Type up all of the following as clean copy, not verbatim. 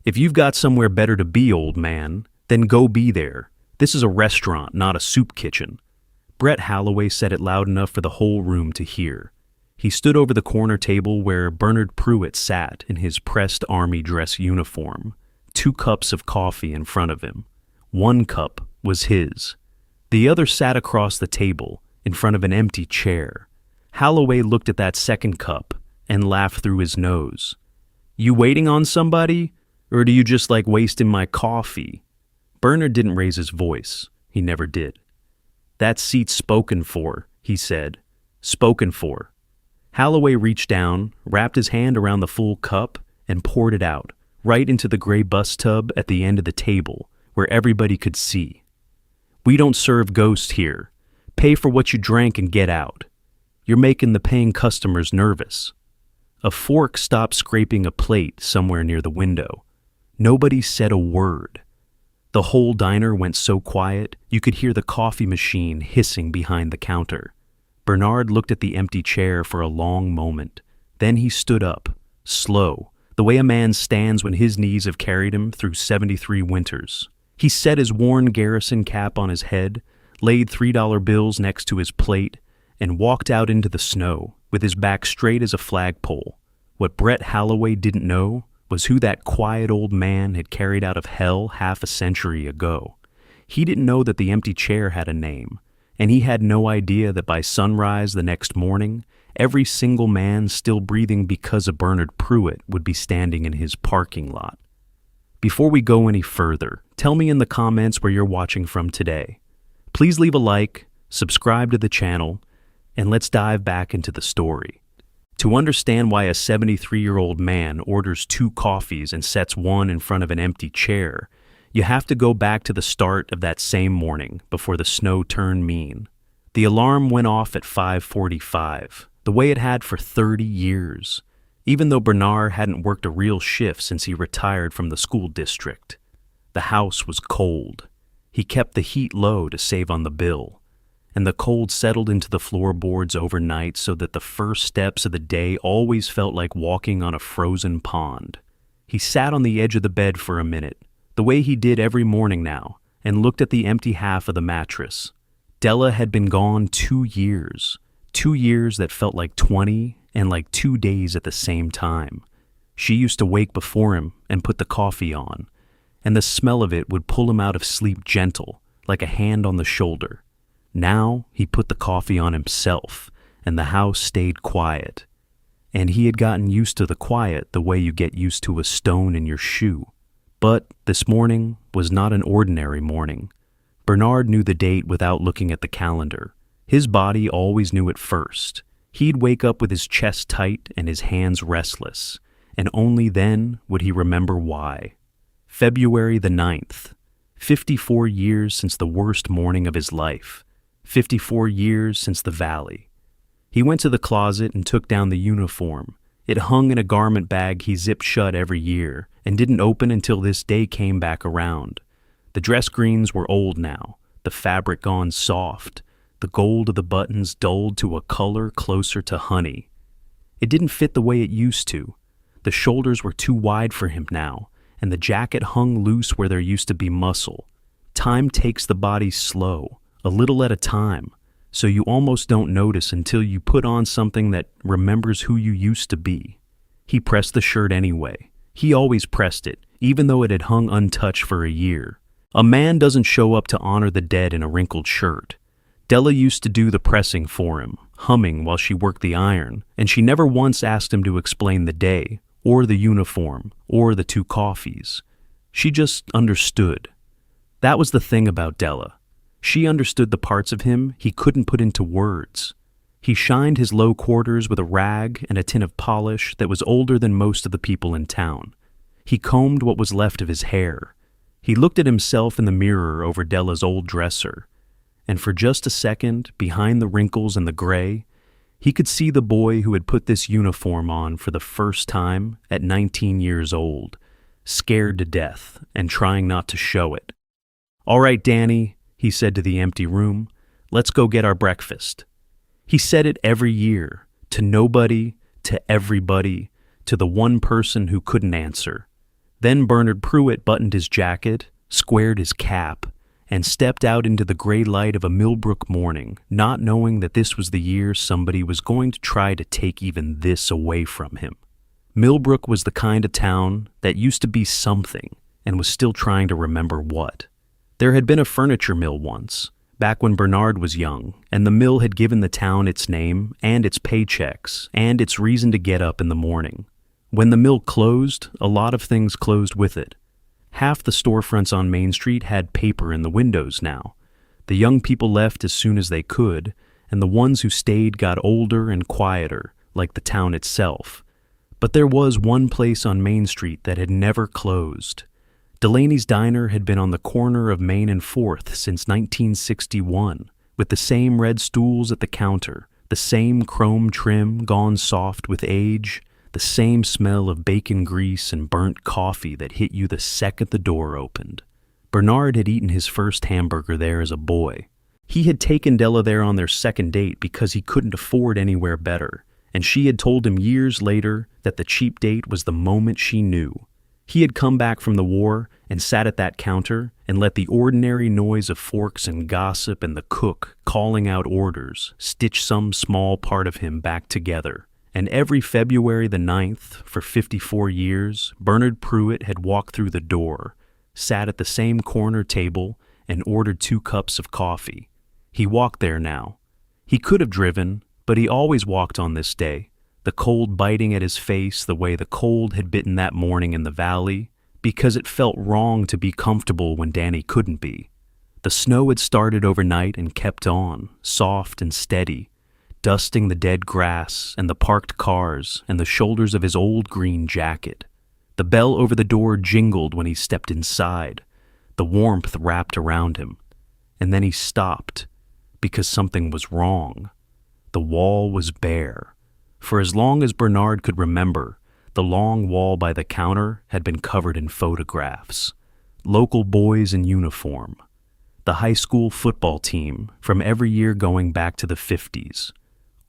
If you've got somewhere better to be, old man, then go be there. This is a restaurant, not a soup kitchen." Brett Holloway said it loud enough for the whole room to hear. He stood over the corner table where Bernard Pruitt sat in his pressed army dress uniform, 2 cups of coffee in front of him. 1 cup was his. The other sat across the table, in front of an empty chair. Holloway looked at that second cup and laughed through his nose. "You waiting on somebody? Or do you just like wasting my coffee?" Bernard didn't raise his voice. He never did. "That seat's spoken for," he said. "Spoken for." Holloway reached down, wrapped his hand around the full cup, and poured it out, right into the gray bus tub at the end of the table, where everybody could see. "We don't serve ghosts here. Pay for what you drank and get out. You're making the paying customers nervous." A fork stopped scraping a plate somewhere near the window. Nobody said a word. The whole diner went so quiet, you could hear the coffee machine hissing behind the counter. Bernard looked at the empty chair for a long moment. Then he stood up, slow, the way a man stands when his knees have carried him through 73 winters. He set his worn garrison cap on his head, laid $3 bills next to his plate, and walked out into the snow, with his back straight as a flagpole. What Brett Holloway didn't know was who that quiet old man had carried out of hell half a century ago. He didn't know that the empty chair had a name, and he had no idea that by sunrise the next morning, every single man still breathing because of Bernard Pruitt would be standing in his parking lot. Before we go any further, tell me in the comments where you're watching from today. Please leave a like, subscribe to the channel, and let's dive back into the story. To understand why a 73-year-old man orders 2 coffees and sets one in front of an empty chair, you have to go back to the start of that same morning before the snow turned mean. The alarm went off at 5:45, the way it had for 30 years, even though Bernard hadn't worked a real shift since he retired from the school district. The house was cold. He kept the heat low to save on the bill, and the cold settled into the floorboards overnight so that the first steps of the day always felt like walking on a frozen pond. He sat on the edge of the bed for a minute, the way he did every morning now, and looked at the empty half of the mattress. Della had been gone 2 years, 2 years that felt like 20 and like 2 days at the same time. She used to wake before him and put the coffee on, and the smell of it would pull him out of sleep gentle, like a hand on the shoulder. Now he put the coffee on himself, and the house stayed quiet. And he had gotten used to the quiet the way you get used to a stone in your shoe. But this morning was not an ordinary morning. Bernard knew the date without looking at the calendar. His body always knew it first. He'd wake up with his chest tight and his hands restless, and only then would he remember why. February the 9th, 54 years since the worst morning of his life, 54 years since the valley. He went to the closet and took down the uniform. It hung in a garment bag he zipped shut every year and didn't open until this day came back around. The dress greens were old now, the fabric gone soft, the gold of the buttons dulled to a color closer to honey. It didn't fit the way it used to. The shoulders were too wide for him now, and the jacket hung loose where there used to be muscle. Time takes the body slow, a little at a time, so you almost don't notice until you put on something that remembers who you used to be. He pressed the shirt anyway. He always pressed it, even though it had hung untouched for a year. A man doesn't show up to honor the dead in a wrinkled shirt. Della used to do the pressing for him, humming while she worked the iron, and she never once asked him to explain the day, or the uniform, or the 2 coffees. She just understood. That was the thing about Della. She understood the parts of him he couldn't put into words. He shined his low quarters with a rag and a tin of polish that was older than most of the people in town. He combed what was left of his hair. He looked at himself in the mirror over Della's old dresser, and for just a second, behind the wrinkles and the gray, he could see the boy who had put this uniform on for the first time at 19 years old, scared to death and trying not to show it. "All right, Danny," he said to the empty room, "let's go get our breakfast." He said it every year, to nobody, to everybody, to the one person who couldn't answer. Then Bernard Pruitt buttoned his jacket, squared his cap, and stepped out into the gray light of a Millbrook morning, not knowing that this was the year somebody was going to try to take even this away from him. Millbrook was the kind of town that used to be something and was still trying to remember what. There had been a furniture mill once, back when Bernard was young, and the mill had given the town its name and its paychecks and its reason to get up in the morning. When the mill closed, a lot of things closed with it. Half the storefronts on Main Street had paper in the windows now. The young people left as soon as they could, and the ones who stayed got older and quieter, like the town itself. But there was one place on Main Street that had never closed. Delaney's Diner had been on the corner of Main and 4th since 1961, with the same red stools at the counter, the same chrome trim gone soft with age, the same smell of bacon grease and burnt coffee that hit you the second the door opened. Bernard had eaten his first hamburger there as a boy. He had taken Della there on their second date because he couldn't afford anywhere better, and she had told him years later that the cheap date was the moment she knew. He had come back from the war and sat at that counter and let the ordinary noise of forks and gossip and the cook calling out orders stitch some small part of him back together. And every February the 9th, for 54 years, Bernard Pruitt had walked through the door, sat at the same corner table, and ordered 2 cups of coffee. He walked there now. He could have driven, but he always walked on this day, the cold biting at his face the way the cold had bitten that morning in the valley, because it felt wrong to be comfortable when Danny couldn't be. The snow had started overnight and kept on, soft and steady, dusting the dead grass and the parked cars and the shoulders of his old green jacket. The bell over the door jingled when he stepped inside. The warmth wrapped around him. And then he stopped, because something was wrong. The wall was bare. For as long as Bernard could remember, the long wall by the counter had been covered in photographs. Local boys in uniform. The high school football team from every year going back to the 50s.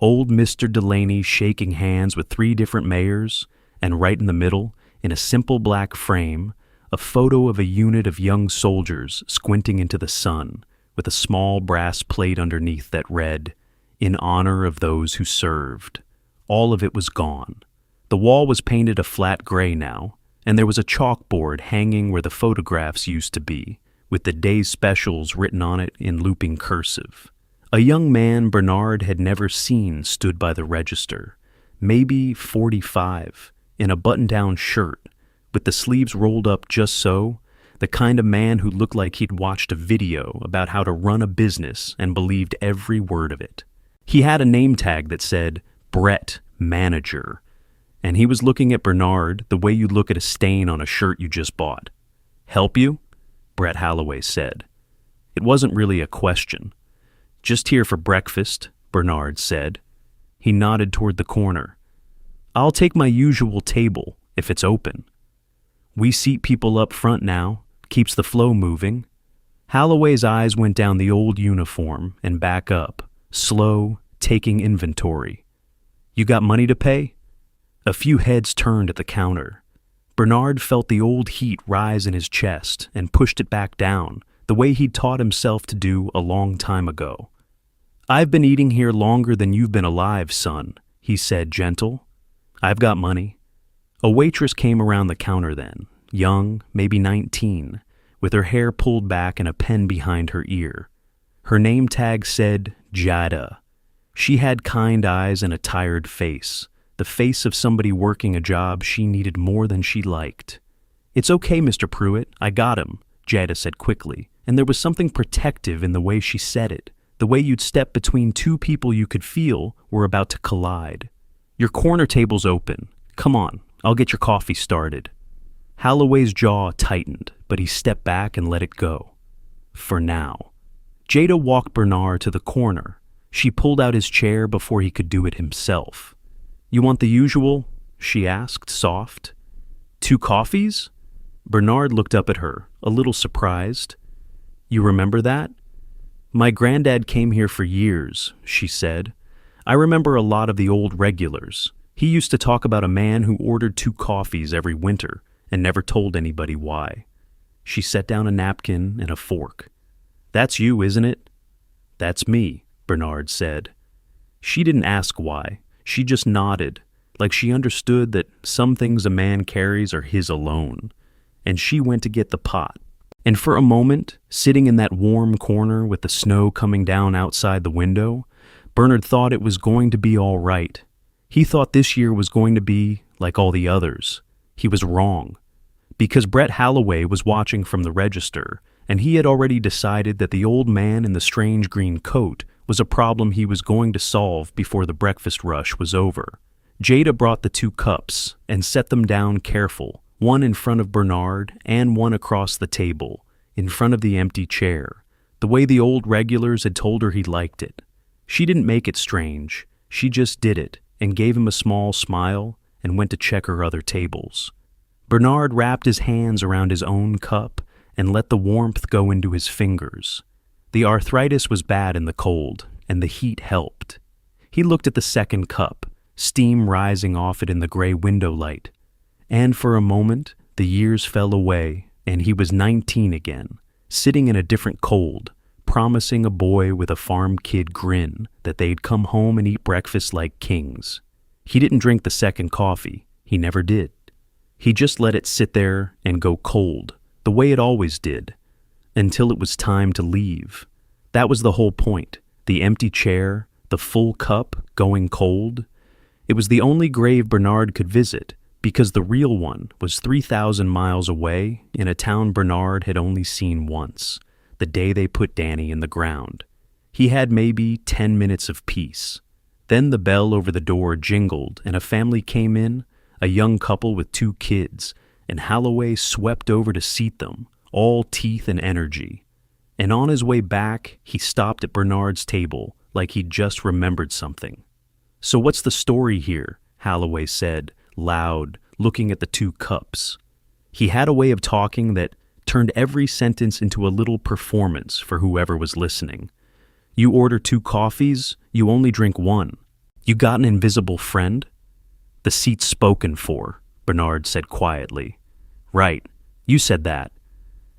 Old Mr. Delaney shaking hands with 3 different mayors, and right in the middle, in a simple black frame, a photo of a unit of young soldiers squinting into the sun, with a small brass plate underneath that read, "In honor of those who served." All of it was gone. The wall was painted a flat gray now, and there was a chalkboard hanging where the photographs used to be, with the day's specials written on it in looping cursive. A young man Bernard had never seen stood by the register, maybe 45, in a button-down shirt, with the sleeves rolled up just so, the kind of man who looked like he'd watched a video about how to run a business and believed every word of it. He had a name tag that said, Brett, Manager, and he was looking at Bernard the way you'd look at a stain on a shirt you just bought. "Help you?" Brett Halloway said. It wasn't really a question. "Just here for breakfast," Bernard said. He nodded toward the corner. "I'll take my usual table, if it's open. We seat people up front now, keeps the flow moving." Halloway's eyes went down the old uniform and back up, slow, taking inventory. "You got money to pay?" A few heads turned at the counter. Bernard felt the old heat rise in his chest and pushed it back down, the way he'd taught himself to do a long time ago. "I've been eating here longer than you've been alive, son," he said, gentle. "I've got money." A waitress came around the counter then, young, maybe 19, with her hair pulled back and a pen behind her ear. Her name tag said Jada. She had kind eyes and a tired face, the face of somebody working a job she needed more than she liked. "It's okay, Mr. Pruitt, I got him," Jada said quickly, and there was something protective in the way she said it, the way you'd step between 2 people you could feel were about to collide. "Your corner table's open. Come on, I'll get your coffee started." Halloway's jaw tightened, but he stepped back and let it go. For now. Jada walked Bernard to the corner. She pulled out his chair before he could do it himself. "You want the usual?" she asked, soft. "2 coffees?" Bernard looked up at her, a little surprised. "You remember that?" "My granddad came here for years," she said. "I remember a lot of the old regulars. He used to talk about a man who ordered 2 coffees every winter, and never told anybody why. She set down a napkin and a fork. "That's you, isn't it?" "That's me," Bernard said. She didn't ask why. She just nodded, like she understood that some things a man carries are his alone. And she went to get the pot. And for a moment, sitting in that warm corner with the snow coming down outside the window, Bernard thought it was going to be all right. He thought this year was going to be like all the others. He was wrong. Because Brett Holloway was watching from the register, and he had already decided that the old man in the strange green coat was a problem he was going to solve before the breakfast rush was over. Jada brought the 2 cups and set them down careful, one in front of Bernard and one across the table, in front of the empty chair, the way the old regulars had told her he liked it. She didn't make it strange. She just did it and gave him a small smile and went to check her other tables. Bernard wrapped his hands around his own cup and let the warmth go into his fingers. The arthritis was bad in the cold, and the heat helped. He looked at the second cup, steam rising off it in the gray window light. And for a moment, the years fell away, and he was 19 again, sitting in a different cold, promising a boy with a farm kid grin that they'd come home and eat breakfast like kings. He didn't drink the second coffee. He never did. He just let it sit there and go cold, the way it always did, until it was time to leave. That was the whole point. The empty chair, the full cup going cold. It was the only grave Bernard could visit, because the real one was 3,000 miles away in a town Bernard had only seen once, the day they put Danny in the ground. He had maybe 10 minutes of peace. Then the bell over the door jingled and a family came in, a young couple with 2 kids, and Holloway swept over to seat them, all teeth and energy. And on his way back, he stopped at Bernard's table like he'd just remembered something. "So what's the story here?" Holloway said, loud, looking at the 2 cups. He had a way of talking that turned every sentence into a little performance for whoever was listening. "You order 2 coffees, you only drink 1. You got an invisible friend?" "The seat's spoken for," Bernard said quietly. "Right, you said that."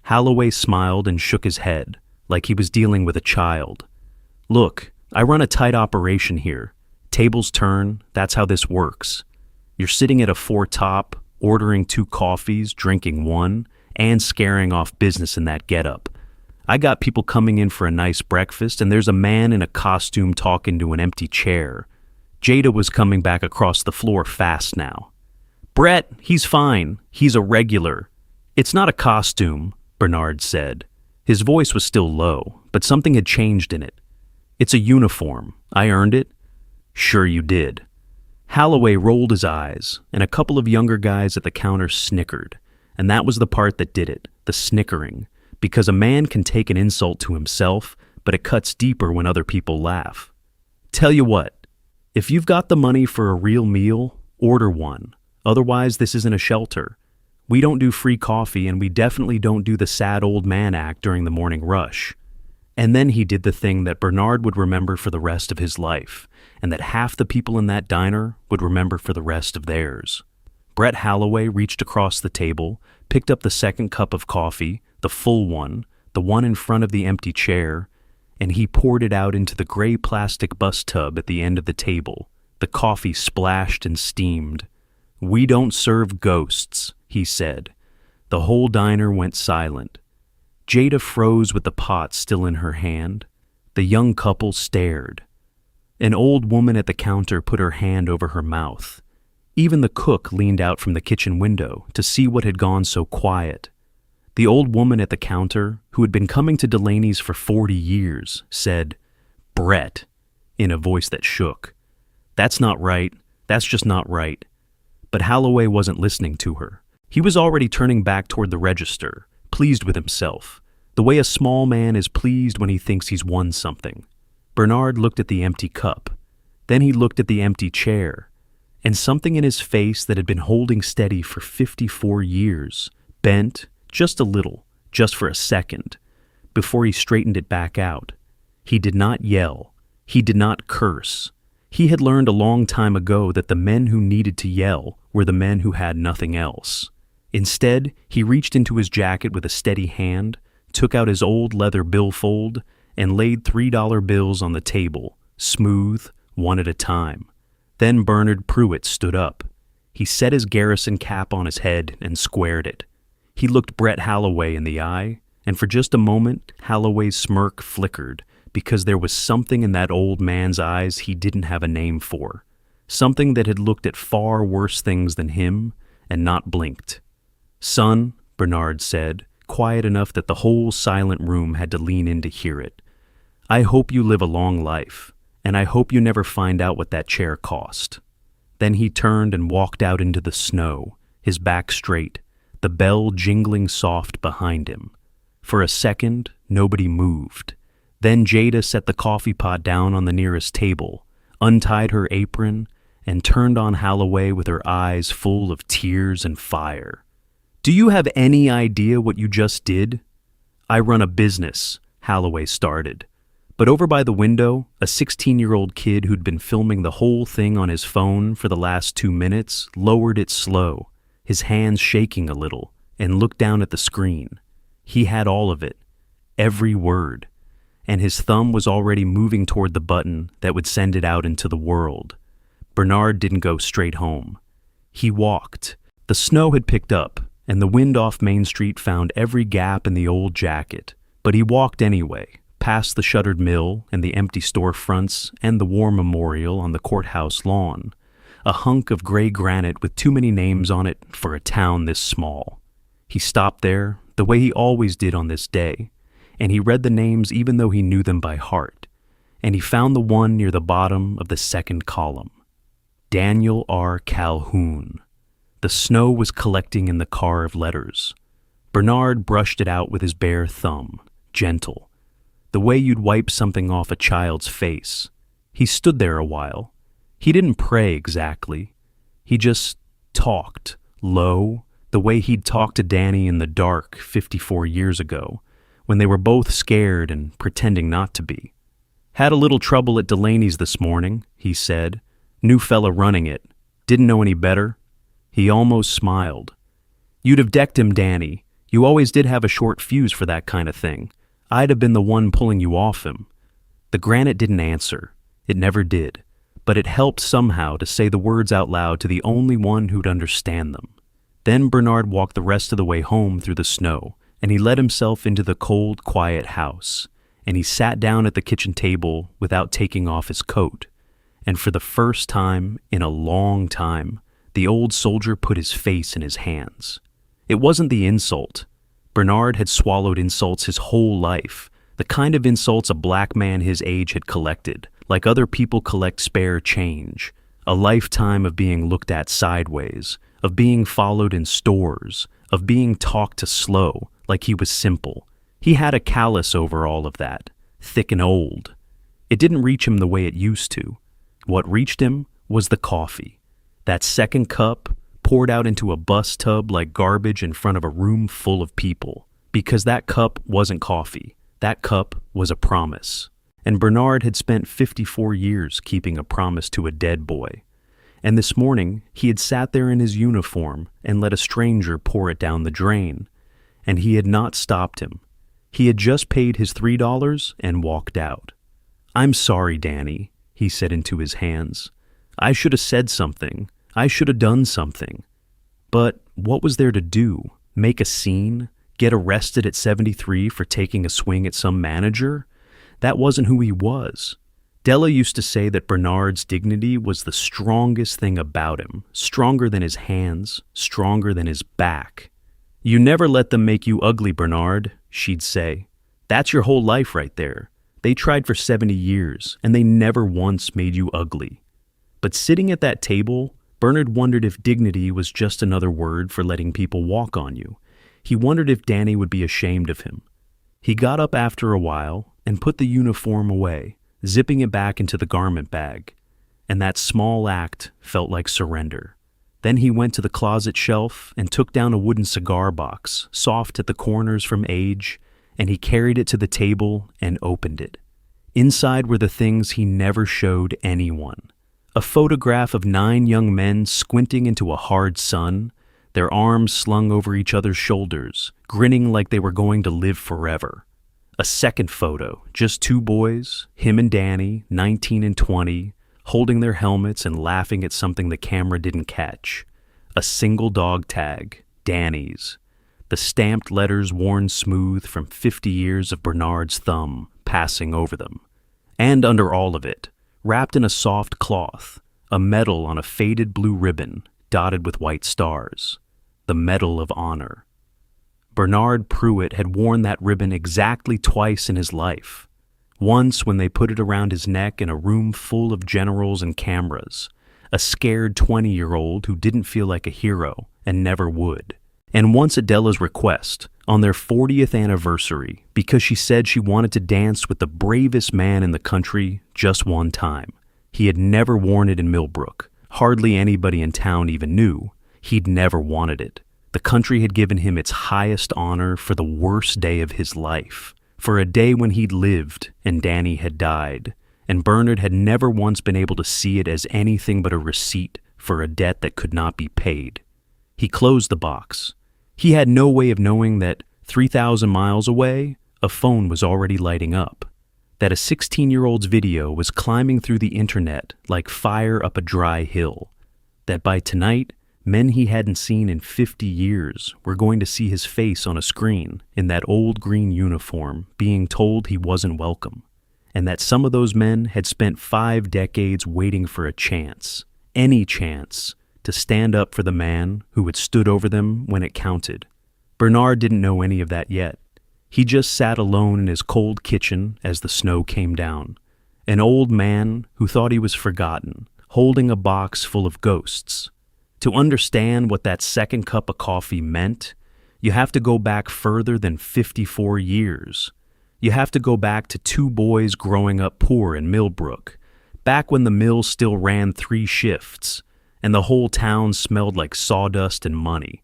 Holloway smiled and shook his head, like he was dealing with a child. "Look, I run a tight operation here. Tables turn, that's how this works. You're sitting at a 4 top, ordering 2 coffees, drinking 1, and scaring off business in that getup. I got people coming in for a nice breakfast, and there's a man in a costume talking to an empty chair." Jada was coming back across the floor fast now. "Brett, he's fine. He's a regular." "It's not a costume," Bernard said. His voice was still low, but something had changed in it. "It's a uniform. I earned it." "Sure you did." Holloway rolled his eyes, and a couple of younger guys at the counter snickered, and that was the part that did it, the snickering, because a man can take an insult to himself, but it cuts deeper when other people laugh. "Tell you what, if you've got the money for a real meal, order one. Otherwise, this isn't a shelter. We don't do free coffee, and we definitely don't do the sad old man act during the morning rush." And then he did the thing that Bernard would remember for the rest of his life, and that half the people in that diner would remember for the rest of theirs. Brett Holloway reached across the table, picked up the second cup of coffee, the full one, the one in front of the empty chair, and he poured it out into the gray plastic bus tub at the end of the table. The coffee splashed and steamed. "We don't serve ghosts," he said. The whole diner went silent. Jada froze with the pot still in her hand. The young couple stared. An old woman at the counter put her hand over her mouth. Even the cook leaned out from the kitchen window to see what had gone so quiet. The old woman at the counter, who had been coming to Delaney's for 40 years, said, "Brett," in a voice that shook. "That's not right. That's just not right." But Holloway wasn't listening to her. He was already turning back toward the register, pleased with himself, the way a small man is pleased when he thinks he's won something. Bernard looked at the empty cup. Then he looked at the empty chair, and something in his face that had been holding steady for 54 years bent just a little, just for a second, before he straightened it back out. He did not yell. He did not curse. He had learned a long time ago that the men who needed to yell were the men who had nothing else. Instead, he reached into his jacket with a steady hand, took out his old leather billfold, and laid $3 bills on the table, smooth, one at a time. Then Bernard Pruitt stood up. He set his garrison cap on his head and squared it. He looked Brett Halloway in the eye, and for just a moment, Halloway's smirk flickered, because there was something in that old man's eyes he didn't have a name for, something that had looked at far worse things than him and not blinked. "Son," Bernard said, quiet enough that the whole silent room had to lean in to hear it, "I hope you live a long life, and I hope you never find out what that chair cost." Then he turned and walked out into the snow, his back straight, the bell jingling soft behind him. For a second, nobody moved. Then Jada set the coffee pot down on the nearest table, untied her apron, and turned on Halloway with her eyes full of tears and fire. "Do you have any idea what you just did?" "I run a business," Halloway started. But over by the window, a 16-year-old kid who'd been filming the whole thing on his phone for the last 2 minutes lowered it slow, his hands shaking a little, and looked down at the screen. He had all of it, every word, and his thumb was already moving toward the button that would send it out into the world. Bernard didn't go straight home. He walked. The snow had picked up, and the wind off Main Street found every gap in the old jacket, but he walked anyway, past the shuttered mill and the empty storefronts and the war memorial on the courthouse lawn, a hunk of gray granite with too many names on it for a town this small. He stopped there, the way he always did on this day, and he read the names even though he knew them by heart, and he found the one near the bottom of the second column. Daniel R. Calhoun. The snow was collecting in the car of letters. Bernard brushed it out with his bare thumb, gentle, the way you'd wipe something off a child's face. He stood there a while. He didn't pray exactly. He just talked, low, the way he'd talked to Danny in the dark 54 years ago, when they were both scared and pretending not to be. "Had a little trouble at Delaney's this morning," he said. "New fella running it. Didn't know any better." He almost smiled. "You'd have decked him, Danny. You always did have a short fuse for that kind of thing. I'd have been the one pulling you off him." The granite didn't answer. It never did. But it helped somehow to say the words out loud to the only one who'd understand them. Then Bernard walked the rest of the way home through the snow, and he let himself into the cold, quiet house, and he sat down at the kitchen table without taking off his coat. And for the first time in a long time, the old soldier put his face in his hands. It wasn't the insult. Bernard had swallowed insults his whole life, the kind of insults a black man his age had collected, like other people collect spare change, a lifetime of being looked at sideways, of being followed in stores, of being talked to slow, like he was simple. He had a callus over all of that, thick and old. It didn't reach him the way it used to. What reached him was the coffee. That second cup, poured out into a bus tub like garbage in front of a room full of people. Because that cup wasn't coffee. That cup was a promise. And Bernard had spent 54 years keeping a promise to a dead boy. And this morning, he had sat there in his uniform and let a stranger pour it down the drain. And he had not stopped him. He had just paid his $3 and walked out. "I'm sorry, Danny," he said into his hands. "I should have said something. I should have done something." But what was there to do? Make a scene? Get arrested at 73 for taking a swing at some manager? That wasn't who he was. Della used to say that Bernard's dignity was the strongest thing about him, stronger than his hands, stronger than his back. "You never let them make you ugly, Bernard," she'd say. "That's your whole life right there. They tried for 70 years, and they never once made you ugly." But sitting at that table, Bernard wondered if dignity was just another word for letting people walk on you. He wondered if Danny would be ashamed of him. He got up after a while and put the uniform away, zipping it back into the garment bag. And that small act felt like surrender. Then he went to the closet shelf and took down a wooden cigar box, soft at the corners from age, and he carried it to the table and opened it. Inside were the things he never showed anyone. A photograph of 9 young men squinting into a hard sun, their arms slung over each other's shoulders, grinning like they were going to live forever. A second photo, just two boys, him and Danny, 19 and 20, holding their helmets and laughing at something the camera didn't catch. A single dog tag, Danny's. The stamped letters worn smooth from 50 years of Bernard's thumb passing over them. And under all of it, wrapped in a soft cloth, a medal on a faded blue ribbon dotted with white stars. The Medal of Honor. Bernard Pruitt had worn that ribbon exactly twice in his life. Once when they put it around his neck in a room full of generals and cameras, a scared 20-year-old who didn't feel like a hero and never would. And once at Della's request, on their 40th anniversary, because she said she wanted to dance with the bravest man in the country just one time. He had never worn it in Millbrook. Hardly anybody in town even knew. He'd never wanted it. The country had given him its highest honor for the worst day of his life, for a day when he'd lived and Danny had died, and Bernard had never once been able to see it as anything but a receipt for a debt that could not be paid. He closed the box. He had no way of knowing that 3,000 miles away, a phone was already lighting up, that a 16-year-old's video was climbing through the internet like fire up a dry hill, that by tonight, men he hadn't seen in 50 years were going to see his face on a screen in that old green uniform being told he wasn't welcome, and that some of those men had spent 5 decades waiting for a chance, any chance, to stand up for the man who had stood over them when it counted. Bernard didn't know any of that yet. He just sat alone in his cold kitchen as the snow came down, an old man who thought he was forgotten, holding a box full of ghosts. To understand what that second cup of coffee meant, you have to go back further than 54 years. You have to go back to 2 boys growing up poor in Millbrook, back when the mill still ran 3 shifts, and the whole town smelled like sawdust and money.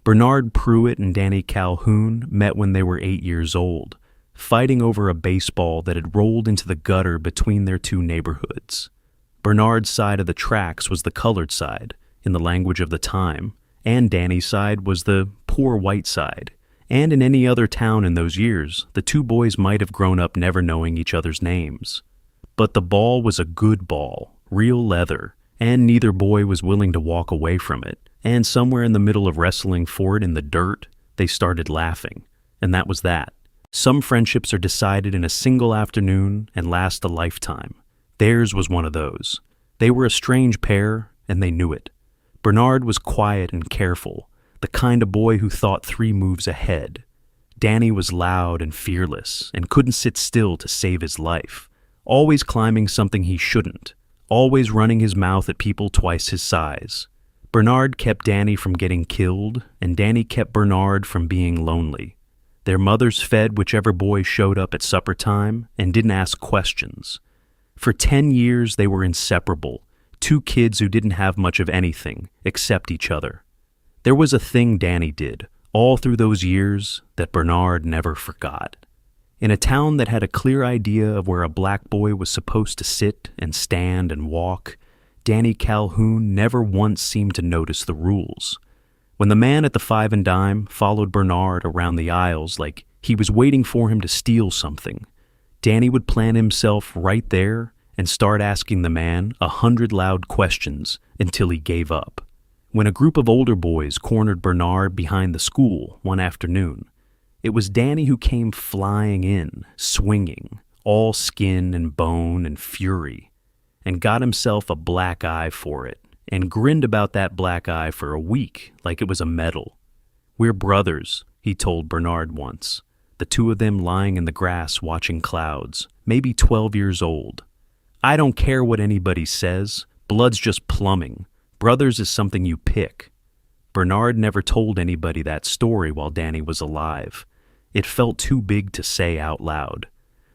Bernard Pruitt and Danny Calhoun met when they were 8 years old, fighting over a baseball that had rolled into the gutter between their 2 neighborhoods. Bernard's side of the tracks was the colored side, in the language of the time, and Danny's side was the poor white side. And in any other town in those years, the 2 boys might have grown up never knowing each other's names. But the ball was a good ball, real leather, and neither boy was willing to walk away from it. And somewhere in the middle of wrestling for it in the dirt, they started laughing. And that was that. Some friendships are decided in a single afternoon and last a lifetime. Theirs was one of those. They were a strange pair, and they knew it. Bernard was quiet and careful, the kind of boy who thought 3 moves ahead. Danny was loud and fearless and couldn't sit still to save his life, always climbing something he shouldn't, always running his mouth at people twice his size. Bernard kept Danny from getting killed, and Danny kept Bernard from being lonely. Their mothers fed whichever boy showed up at supper time and didn't ask questions. For 10 years they were inseparable, 2 kids who didn't have much of anything except each other. There was a thing Danny did all through those years that Bernard never forgot. In a town that had a clear idea of where a black boy was supposed to sit and stand and walk, Danny Calhoun never once seemed to notice the rules. When the man at the 5 and dime followed Bernard around the aisles like he was waiting for him to steal something, Danny would plant himself right there and start asking the man 100 loud questions until he gave up. When a group of older boys cornered Bernard behind the school one afternoon, it was Danny who came flying in, swinging, all skin and bone and fury, and got himself a black eye for it, and grinned about that black eye for a week like it was a medal. "We're brothers," he told Bernard once, the 2 of them lying in the grass watching clouds, maybe 12 years old. "I don't care what anybody says, blood's just plumbing. Brothers is something you pick." Bernard never told anybody that story while Danny was alive. It felt too big to say out loud.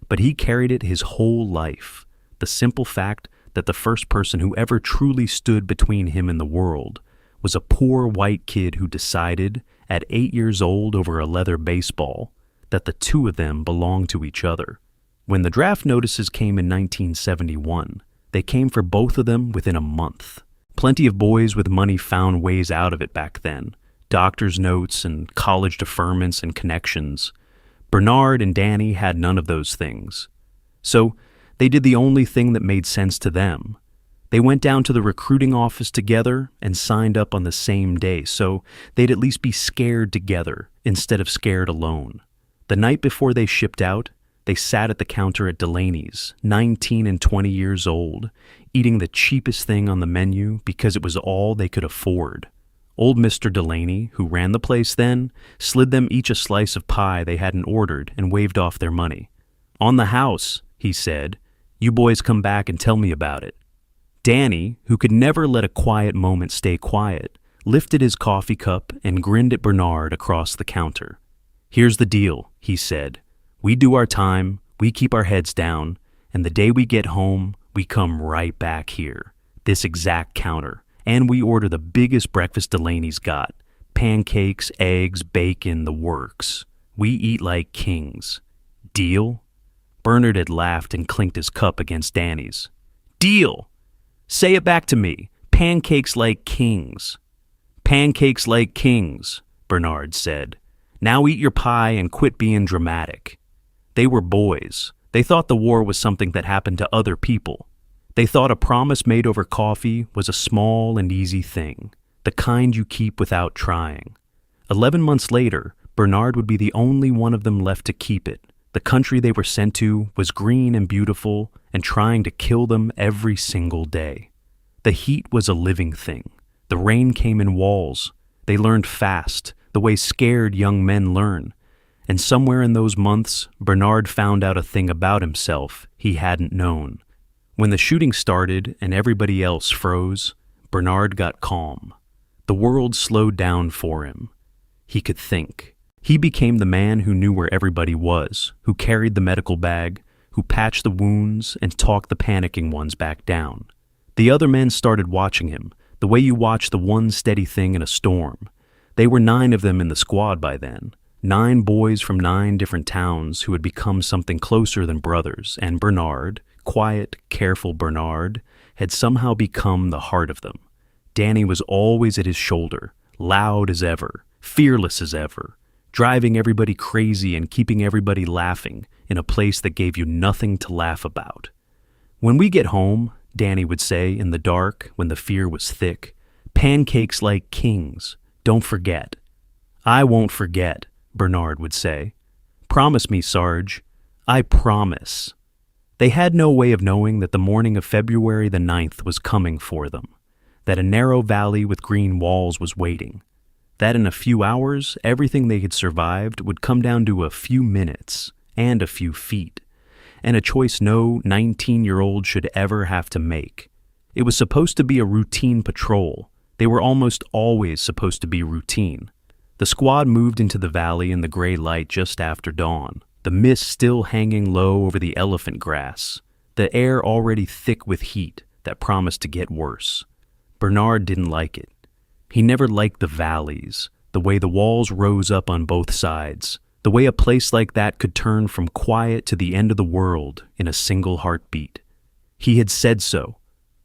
But he carried it his whole life, the simple fact that the first person who ever truly stood between him and the world was a poor white kid who decided, at 8 years old over a leather baseball, that the 2 of them belonged to each other. When the draft notices came in 1971, they came for both of them within a month. Plenty of boys with money found ways out of it back then, doctor's notes and college deferments and connections. Bernard and Danny had none of those things. So they did the only thing that made sense to them. They went down to the recruiting office together and signed up on the same day, so they'd at least be scared together instead of scared alone. The night before they shipped out, they sat at the counter at Delaney's, 19 and 20 years old, eating the cheapest thing on the menu because it was all they could afford. Old Mr. Delaney, who ran the place then, slid them each a slice of pie they hadn't ordered and waved off their money. "On the house," he said. "You boys come back and tell me about it." Danny, who could never let a quiet moment stay quiet, lifted his coffee cup and grinned at Bernard across the counter. "Here's the deal," he said. "We do our time, we keep our heads down, and the day we get home, we come right back here, this exact counter, and we order the biggest breakfast Delaney's got. Pancakes, eggs, bacon, the works. We eat like kings. Deal?" Bernard had laughed and clinked his cup against Danny's. "Deal! Say it back to me. Pancakes like kings." "Pancakes like kings," Bernard said. "Now eat your pie and quit being dramatic." They were boys. They thought the war was something that happened to other people. They thought a promise made over coffee was a small and easy thing, the kind you keep without trying. 11 months later, Bernard would be the only one of them left to keep it. The country they were sent to was green and beautiful and trying to kill them every single day. The heat was a living thing. The rain came in walls. They learned fast, the way scared young men learn. And somewhere in those months, Bernard found out a thing about himself he hadn't known. When the shooting started and everybody else froze, Bernard got calm. The world slowed down for him. He could think. He became the man who knew where everybody was, who carried the medical bag, who patched the wounds and talked the panicking ones back down. The other men started watching him, the way you watch the one steady thing in a storm. They were 9 of them in the squad by then. 9 boys from 9 different towns who had become something closer than brothers, and Bernard, quiet, careful Bernard, had somehow become the heart of them. Danny was always at his shoulder, loud as ever, fearless as ever, driving everybody crazy and keeping everybody laughing in a place that gave you nothing to laugh about. "When we get home," Danny would say in the dark when the fear was thick, "pancakes like kings, don't forget." "I won't forget," Bernard would say. "Promise me, Sarge." "I promise." They had no way of knowing that the morning of February the 9th was coming for them, that a narrow valley with green walls was waiting, that in a few hours everything they had survived would come down to a few minutes and a few feet, and a choice no 19-year-old should ever have to make. It was supposed to be a routine patrol. They were almost always supposed to be routine. The squad moved into the valley in the gray light just after dawn, the mist still hanging low over the elephant grass, the air already thick with heat that promised to get worse. Bernard didn't like it. He never liked the valleys, the way the walls rose up on both sides, the way a place like that could turn from quiet to the end of the world in a single heartbeat. He had said so,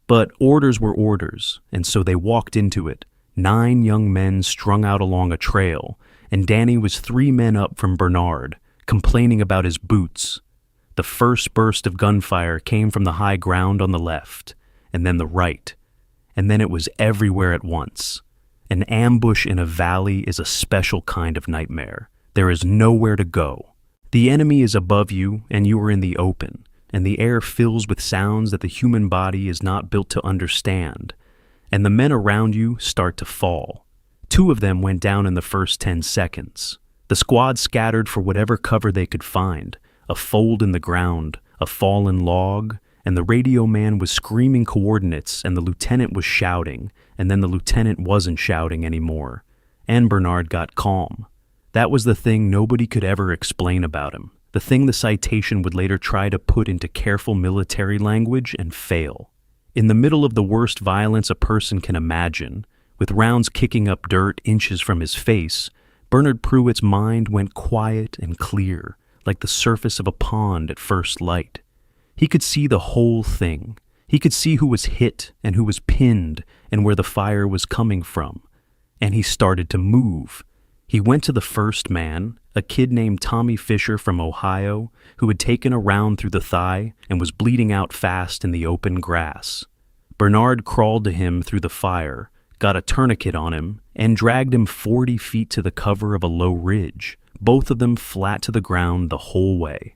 but orders were orders, and so they walked into it, 9 young men strung out along a trail, and Danny was 3 men up from Bernard, complaining about his boots. The first burst of gunfire came from the high ground on the left, and then the right, and then it was everywhere at once. An ambush in a valley is a special kind of nightmare. There is nowhere to go. The enemy is above you, and you are in the open, and the air fills with sounds that the human body is not built to understand, and the men around you start to fall. 2 of them went down in the first 10 seconds. The squad scattered for whatever cover they could find, a fold in the ground, a fallen log, and the radio man was screaming coordinates and the lieutenant was shouting, and then the lieutenant wasn't shouting anymore. And Bernard got calm. That was the thing nobody could ever explain about him, the thing the citation would later try to put into careful military language and fail. In the middle of the worst violence a person can imagine, with rounds kicking up dirt inches from his face, Bernard Pruitt's mind went quiet and clear, like the surface of a pond at first light. He could see the whole thing. He could see who was hit and who was pinned and where the fire was coming from. and he started to move. He went to the first man, a kid named Tommy Fisher from Ohio, who had taken a round through the thigh and was bleeding out fast in the open grass. Bernard crawled to him through the fire, got a tourniquet on him, and dragged him 40 feet to the cover of a low ridge, both of them flat to the ground the whole way.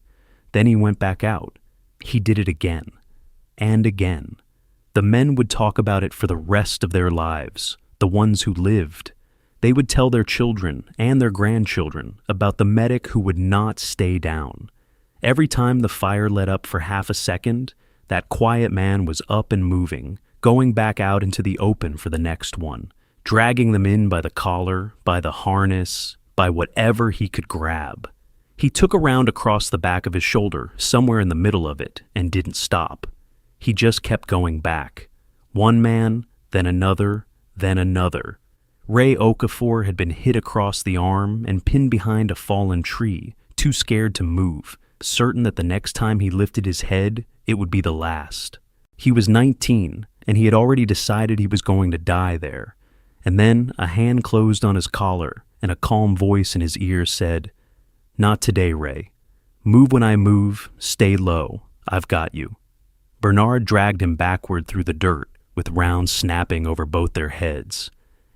Then he went back out. He did it again. And again. The men would talk about it for the rest of their lives, the ones who lived. They would tell their children and their grandchildren about the medic who would not stay down. Every time the fire let up for half a second, that quiet man was up and moving, going back out into the open for the next one, dragging them in by the collar, by the harness, by whatever he could grab. He took a round across the back of his shoulder, somewhere in the middle of it, and didn't stop. He just kept going back. One man, then another, then another. Ray Okafor had been hit across the arm and pinned behind a fallen tree, too scared to move, certain that the next time he lifted his head, it would be the last. He was 19, and he had already decided he was going to die there. And then a hand closed on his collar, and a calm voice in his ear said, "Not today, Ray. Move when I move, stay low. I've got you." Bernard dragged him backward through the dirt, with rounds snapping over both their heads.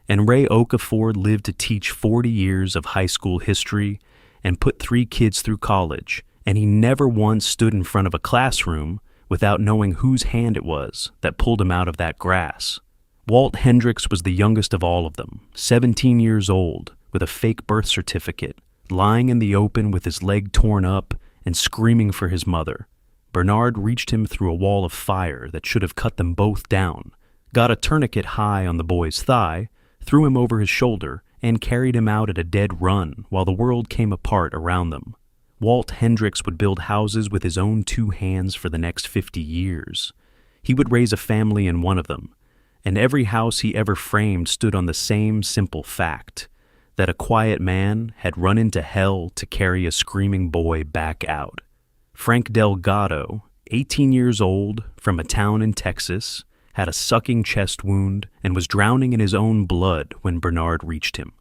And Ray Okafor lived to teach 40 years of high school history and put 3 kids through college, and he never once stood in front of a classroom without knowing whose hand it was that pulled him out of that grass. Walt Hendricks was the youngest of all of them, 17 years old, with a fake birth certificate, lying in the open with his leg torn up and screaming for his mother. Bernard reached him through a wall of fire that should have cut them both down, got a tourniquet high on the boy's thigh, threw him over his shoulder, and carried him out at a dead run while the world came apart around them. Walt Hendricks would build houses with his own 2 hands for the next 50 years. He would raise a family in one of them, and every house he ever framed stood on the same simple fact, that a quiet man had run into hell to carry a screaming boy back out. Frank Delgado, 18 years old, from a town in Texas, had a sucking chest wound and was drowning in his own blood when Bernard reached him.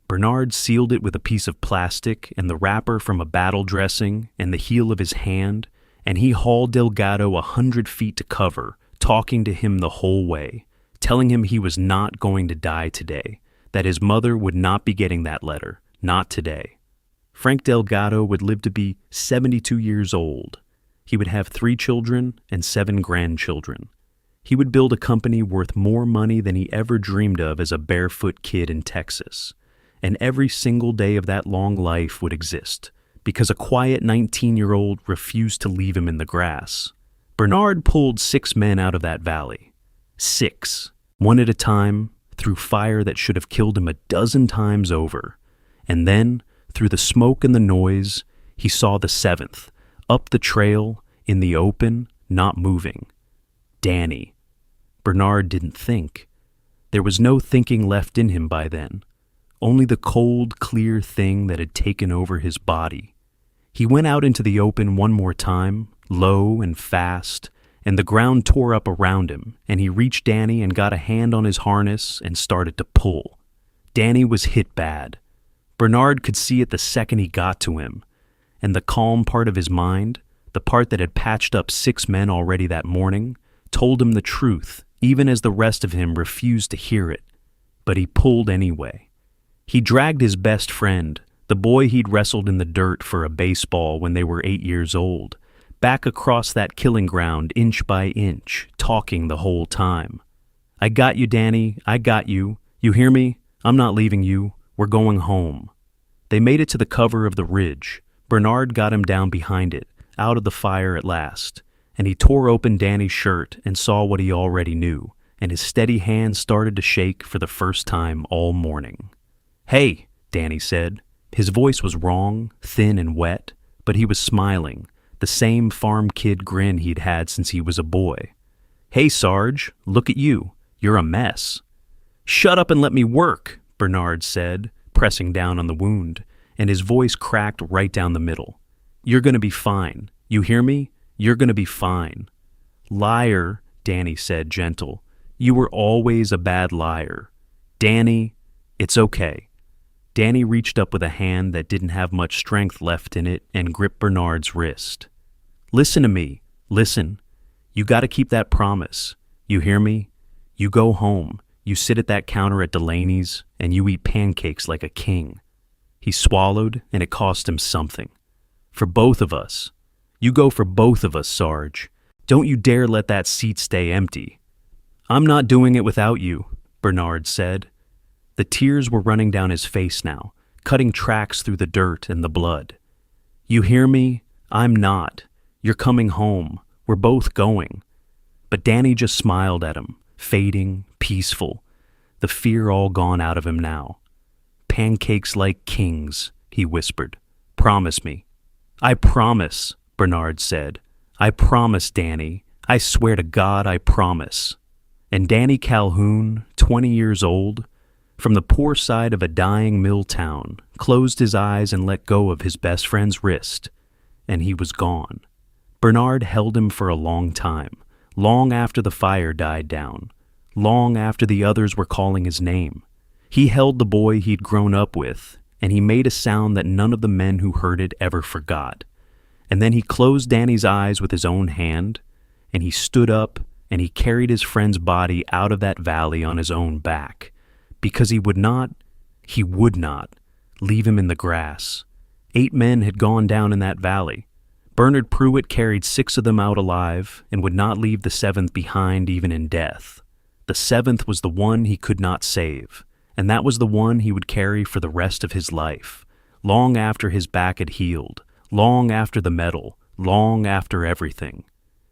Bernard sealed it with a piece of plastic and the wrapper from a battle dressing and the heel of his hand, and he hauled Delgado 100 feet to cover, talking to him the whole way, telling him he was not going to die today, that his mother would not be getting that letter, not today. Frank Delgado would live to be 72 years old. He would have 3 children and 7 grandchildren. He would build a company worth more money than he ever dreamed of as a barefoot kid in Texas. And every single day of that long life would exist, because a quiet 19-year-old refused to leave him in the grass. Bernard pulled 6 men out of that valley. 6, one at a time, through fire that should have killed him a dozen times over. And then, through the smoke and the noise, he saw the 7th, up the trail, in the open, not moving. Danny. Bernard didn't think. There was no thinking left in him by then. Only the cold, clear thing that had taken over his body. He went out into the open one more time, low and fast, and the ground tore up around him, and he reached Danny and got a hand on his harness and started to pull. Danny was hit bad. Bernard could see it the second he got to him, and the calm part of his mind, the part that had patched up 6 men already that morning, told him the truth, even as the rest of him refused to hear it. But he pulled anyway. He dragged his best friend, the boy he'd wrestled in the dirt for a baseball when they were 8 years old, back across that killing ground inch by inch, talking the whole time. "I got you, Danny, I got you. You hear me? I'm not leaving you. We're going home." They made it to the cover of the ridge. Bernard got him down behind it, out of the fire at last, and he tore open Danny's shirt and saw what he already knew, and his steady hand started to shake for the first time all morning. "Hey," Danny said. His voice was wrong, thin and wet, but he was smiling, the same farm kid grin he'd had since he was a boy. "Hey, Sarge, look at you. You're a mess." "Shut up and let me work," Bernard said, pressing down on the wound, and his voice cracked right down the middle. "You're going to be fine. You hear me? You're going to be fine." "Liar," Danny said, gentle. "You were always a bad liar. Danny, It's okay. Danny reached up with a hand that didn't have much strength left in it and gripped Bernard's wrist. Listen to me. Listen. You gotta keep that promise. You hear me? You go home. You sit at that counter at Delaney's and you eat pancakes like a king. He swallowed and it cost him something. For both of us. You go for both of us, Sarge. Don't you dare let that seat stay empty. I'm not doing it without you, Bernard said. The tears were running down his face now, cutting tracks through the dirt and the blood. You hear me? I'm not. You're coming home. We're both going. But Danny just smiled at him, fading, peaceful, the fear all gone out of him now. Pancakes like kings, he whispered. Promise me. I promise, Bernard said. I promise, Danny. I swear to God, I promise. And Danny Calhoun, 20 years old, from the poor side of a dying mill town, closed his eyes and let go of his best friend's wrist, and he was gone. Bernard held him for a long time, long after the fire died down, long after the others were calling his name. He held the boy he'd grown up with, and he made a sound that none of the men who heard it ever forgot. And then he closed Danny's eyes with his own hand, and he stood up, and he carried his friend's body out of that valley on his own back, because he would not leave him in the grass. 8 men had gone down in that valley. Bernard Pruitt carried 6 of them out alive and would not leave the 7th behind even in death. The 7th was the one he could not save, and that was the one he would carry for the rest of his life, long after his back had healed, long after the medal, long after everything.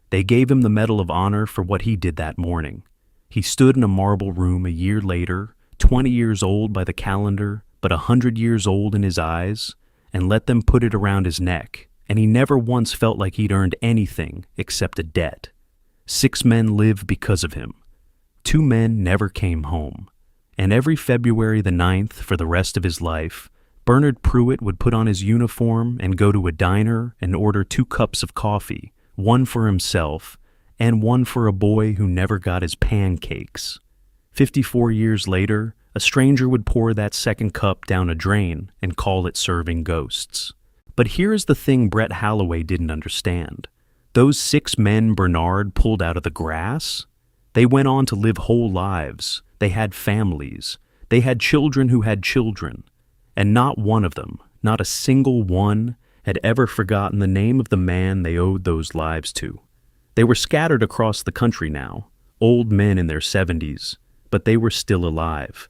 They gave him the Medal of Honor for what he did that morning. He stood in a marble room a year later, 20 years old by the calendar, but 100 years old in his eyes, and let them put it around his neck, and he never once felt like he'd earned anything except a debt. 6 men lived because of him. 2 men never came home. And every February the 9th for the rest of his life, Bernard Pruitt would put on his uniform and go to a diner and order 2 cups of coffee, one for himself and one for a boy who never got his pancakes. 54 years later, a stranger would pour that 2nd cup down a drain and call it serving ghosts. But here is the thing Brett Holloway didn't understand. Those 6 men Bernard pulled out of the grass, they went on to live whole lives. They had families. They had children who had children. And not one of them, not a single one, had ever forgotten the name of the man they owed those lives to. They were scattered across the country now, old men in their 70s, but they were still alive.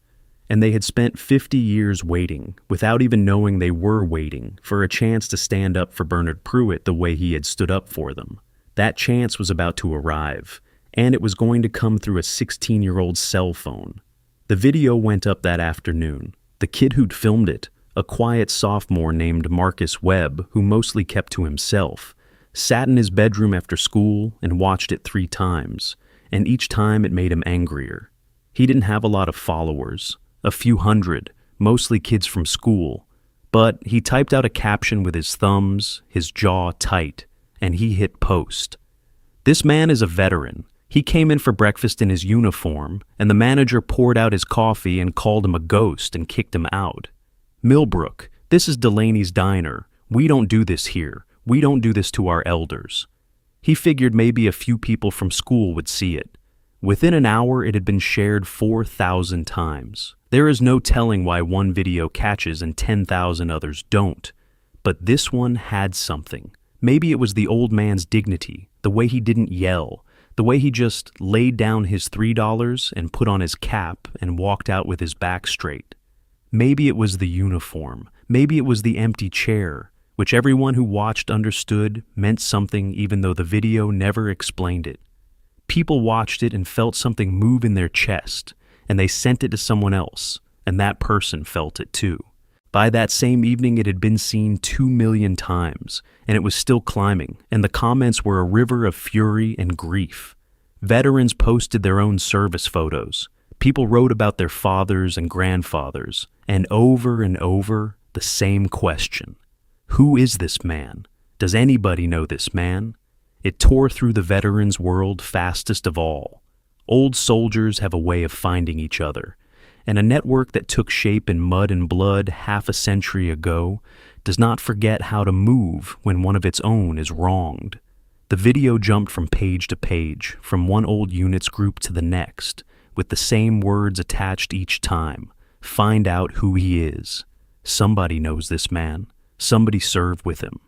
And they had spent 50 years waiting, without even knowing they were waiting, for a chance to stand up for Bernard Pruitt the way he had stood up for them. That chance was about to arrive, and it was going to come through a 16-year-old's cell phone. The video went up that afternoon. The kid who'd filmed it, a quiet sophomore named Marcus Webb, who mostly kept to himself, sat in his bedroom after school and watched it 3 times, and each time it made him angrier. He didn't have a lot of followers, a few hundred, mostly kids from school, but he typed out a caption with his thumbs, his jaw tight, and he hit post. This man is a veteran. He came in for breakfast in his uniform, and the manager poured out his coffee and called him a ghost and kicked him out. Millbrook, this is Delaney's diner. We don't do this here. We don't do this to our elders. He figured maybe a few people from school would see it. Within an hour, it had been shared 4,000 times. There is no telling why one video catches and 10,000 others don't. But this one had something. Maybe it was the old man's dignity, the way he didn't yell, the way he just laid down his $3 and put on his cap and walked out with his back straight. Maybe it was the uniform. Maybe it was the empty chair, which everyone who watched understood meant something even though the video never explained it. People watched it and felt something move in their chest, and they sent it to someone else, and that person felt it too. By that same evening, it had been seen 2 million times, and it was still climbing, and the comments were a river of fury and grief. Veterans posted their own service photos. People wrote about their fathers and grandfathers, and over, the same question. Who is this man? Does anybody know this man? It tore through the veterans' world fastest of all. Old soldiers have a way of finding each other, And a network that took shape in mud and blood half a century ago does not forget how to move when one of its own is wronged. The video jumped from page to page, from one old unit's group to the next, with the same words attached each time. Find out who he is. Somebody knows this man. Somebody served with him.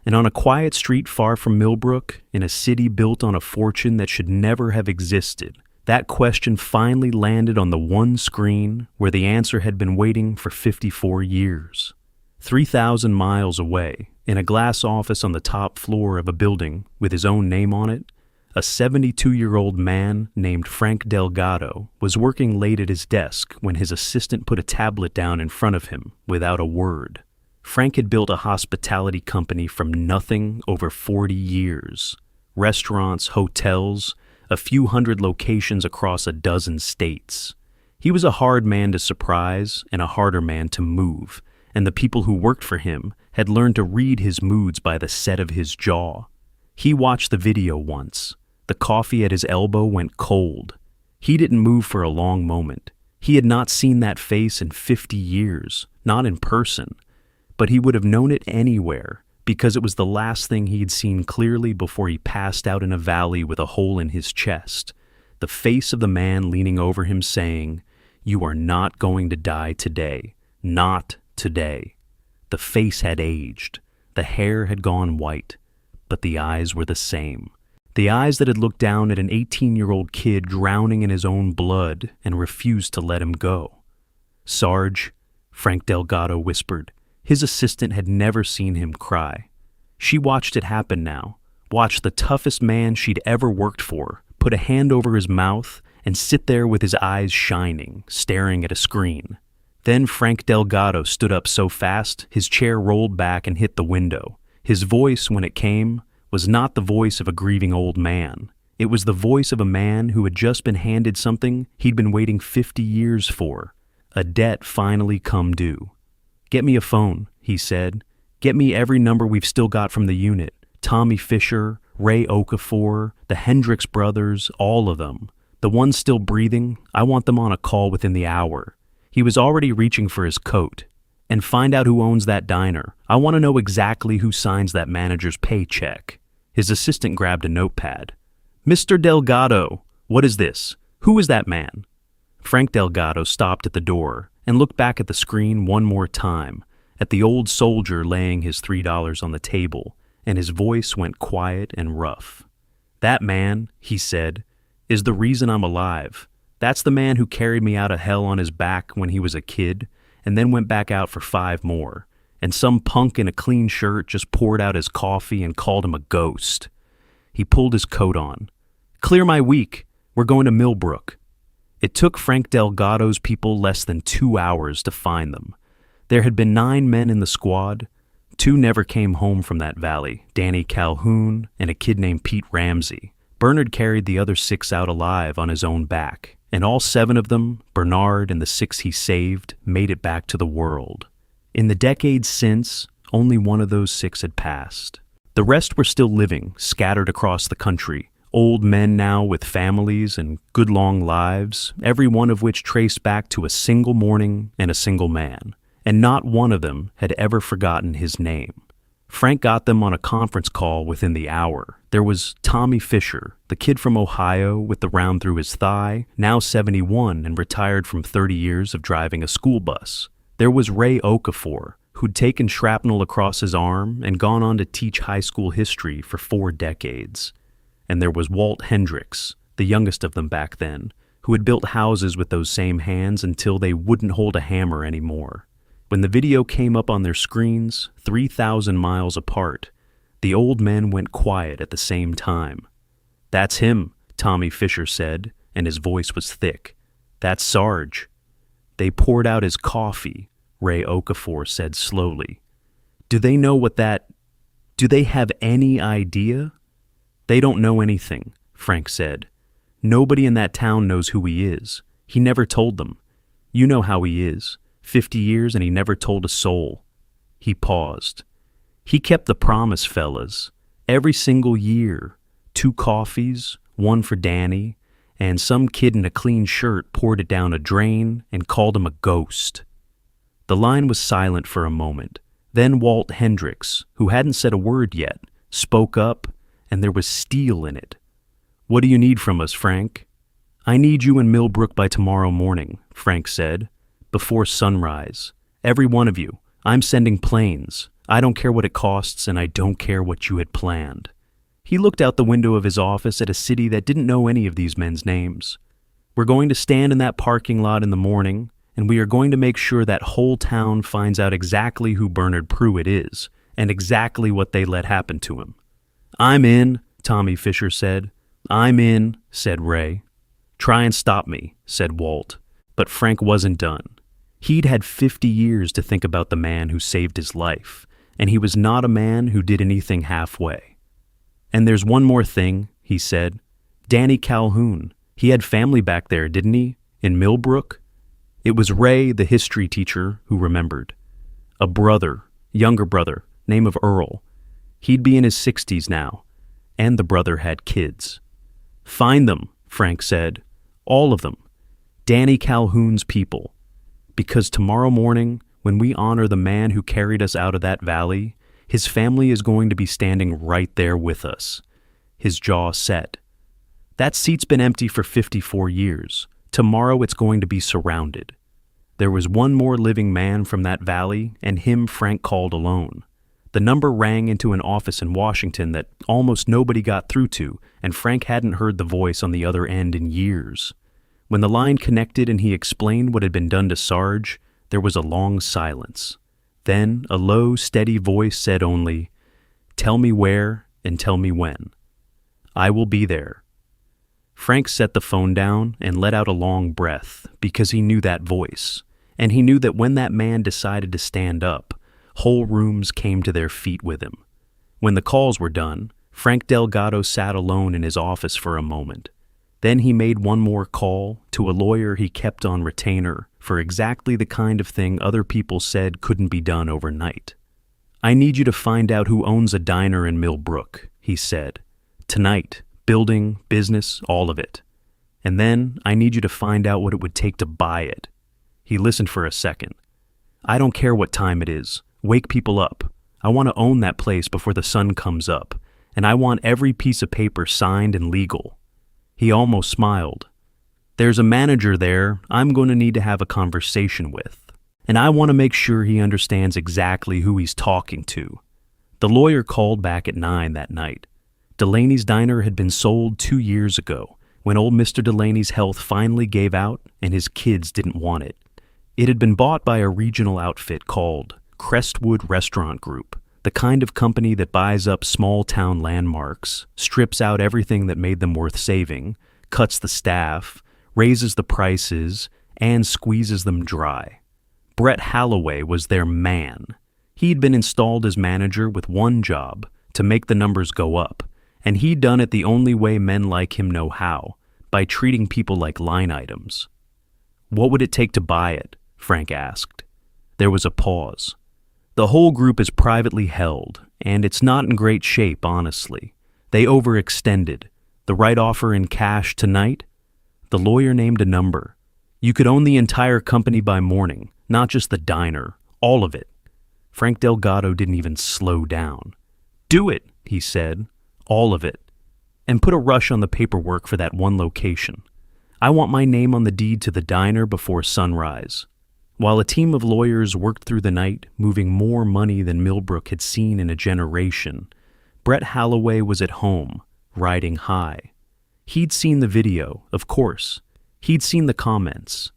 And on a quiet street far from Millbrook, in a city built on a fortune that should never have existed, that question finally landed on the one screen where the answer had been waiting for 54 years. 3,000 miles away, in a glass office on the top floor of a building with his own name on it, a 72-year-old man named Frank Delgado was working late at his desk when his assistant put a tablet down in front of him without a word. Frank had built a hospitality company from nothing over 40 years. Restaurants, hotels, a few hundred locations across a dozen states. He was a hard man to surprise and a harder man to move, and the people who worked for him had learned to read his moods by the set of his jaw. He watched the video once. The coffee at his elbow went cold. He didn't move for a long moment. He had not seen that face in 50 years, not in person, but he would have known it anywhere because it was the last thing he had seen clearly before he passed out in a valley with a hole in his chest. The face of the man leaning over him saying, "You are not going to die today. Not today." The face had aged. The hair had gone white, but the eyes were the same. The eyes that had looked down at an 18-year-old kid drowning in his own blood and refused to let him go. "Sarge," Frank Delgado whispered. His assistant had never seen him cry. She watched it happen now, watched the toughest man she'd ever worked for put a hand over his mouth and sit there with his eyes shining, staring at a screen. Then Frank Delgado stood up so fast his chair rolled back and hit the window. His voice, when it came, was not the voice of a grieving old man. It was the voice of a man who had just been handed something he'd been waiting 50 years for, a debt finally come due. "Get me a phone," he said. "Get me every number we've still got from the unit. Tommy Fisher, Ray Okafor, the Hendricks brothers, all of them. The ones still breathing, I want them on a call within the hour." He was already reaching for his coat. "And find out who owns that diner. I want to know exactly who signs that manager's paycheck." His assistant grabbed a notepad. "Mr. Delgado, what is this? Who is that man?" Frank Delgado stopped at the door and looked back at the screen one more time, at the old soldier laying his $3 on the table, and his voice went quiet and rough. "That man," he said, "is the reason I'm alive. That's the man who carried me out of hell on his back when he was a kid, and then went back out for 5 more. And some punk in a clean shirt just poured out his coffee and called him a ghost." He pulled his coat on. "Clear my week. We're going to Millbrook." It took Frank Delgado's people less than 2 hours to find them. There had been 9 men in the squad. 2 never came home from that valley, Danny Calhoun and a kid named Pete Ramsey. Bernard carried the other 6 out alive on his own back, and all 7 of them, Bernard and the 6 he saved, made it back to the world. In the decades since, only one of those 6 had passed. The rest were still living, scattered across the country, old men now with families and good long lives, every one of which traced back to a single morning and a single man, and not one of them had ever forgotten his name. Frank got them on a conference call within the hour. There was Tommy Fisher, the kid from Ohio with the round through his thigh, now 71 and retired from 30 years of driving a school bus. There was Ray Okafor, who'd taken shrapnel across his arm and gone on to teach high school history for 4 decades. And there was Walt Hendricks, the youngest of them back then, who had built houses with those same hands until they wouldn't hold a hammer anymore. When the video came up on their screens, 3,000 miles apart, the old men went quiet at the same time. "That's him," Tommy Fisher said, and his voice was thick. "That's Sarge." "They poured out his coffee," Ray Okafor said slowly. Do they have any idea?" "They don't know anything," Frank said. "Nobody in that town knows who he is. He never told them. You know how he is. 50 years and he never told a soul." He paused. "He kept the promise, fellas. Every single year. 2 coffees, 1 for Danny, and some kid in a clean shirt poured it down a drain and called him a ghost. The line was silent for a moment. Then Walt Hendricks, who hadn't said a word yet, spoke up, and there was steel in it. "What do you need from us, Frank?" "I need you in Millbrook by tomorrow morning," Frank said. "Before sunrise. Every one of you. I'm sending planes. I don't care what it costs, and I don't care what you had planned." He looked out the window of his office at a city that didn't know any of these men's names. "We're going to stand in that parking lot in the morning, and we are going to make sure that whole town finds out exactly who Bernard Pruitt is, and exactly what they let happen to him." "I'm in," Tommy Fisher said. "I'm in," said Ray. "Try and stop me," said Walt. But Frank wasn't done. He'd had 50 years to think about the man who saved his life, and he was not a man who did anything halfway. "And there's one more thing," he said. "Danny Calhoun. He had family back there, didn't he? In Millbrook?" It was Ray, the history teacher, who remembered. A brother, younger brother, name of Earl. He'd be in his 60s now, and the brother had kids. "Find them," Frank said. "All of them. Danny Calhoun's people. Because tomorrow morning, when we honor the man who carried us out of that valley, his family is going to be standing right there with us." His jaw set. "That seat's been empty for 54 years. Tomorrow it's going to be surrounded." There was one more living man from that valley, and him Frank called alone. The number rang into an office in Washington that almost nobody got through to, and Frank hadn't heard the voice on the other end in years. When the line connected and he explained what had been done to Sarge, there was a long silence. Then a low, steady voice said only, "Tell me where and tell me when." "I will be there." Frank set the phone down and let out a long breath because he knew that voice, and he knew that when that man decided to stand up, whole rooms came to their feet with him. When the calls were done, Frank Delgado sat alone in his office for a moment. Then he made one more call to a lawyer he kept on retainer for exactly the kind of thing other people said couldn't be done overnight. "I need you to find out who owns a diner in Millbrook," he said. "Tonight, building, business, all of it. And then I need you to find out what it would take to buy it." He listened for a second. "I don't care what time it is. Wake people up. I want to own that place before the sun comes up, and I want every piece of paper signed and legal." He almost smiled. "There's a manager there I'm going to need to have a conversation with, and I want to make sure he understands exactly who he's talking to." The lawyer called back at 9 that night. Delaney's Diner had been sold 2 years ago, when old Mr. Delaney's health finally gave out and his kids didn't want it. It had been bought by a regional outfit called Crestwood Restaurant Group, the kind of company that buys up small-town landmarks, strips out everything that made them worth saving, cuts the staff, raises the prices, and squeezes them dry. Brett Halloway was their man. He'd been installed as manager with one job, to make the numbers go up, and he'd done it the only way men like him know how, by treating people like line items. "What would it take to buy it?" Frank asked. There was a pause. "The whole group is privately held, and it's not in great shape, honestly. They overextended. The right offer in cash tonight?" The lawyer named a number. "You could own the entire company by morning, not just the diner, all of it." Frank Delgado didn't even slow down. "Do it," he said. "All of it. And put a rush on the paperwork for that one location. I want my name on the deed to the diner before sunrise." While a team of lawyers worked through the night, moving more money than Millbrook had seen in a generation, Brett Halloway was at home, riding high. He'd seen the video, of course. He'd seen the comments.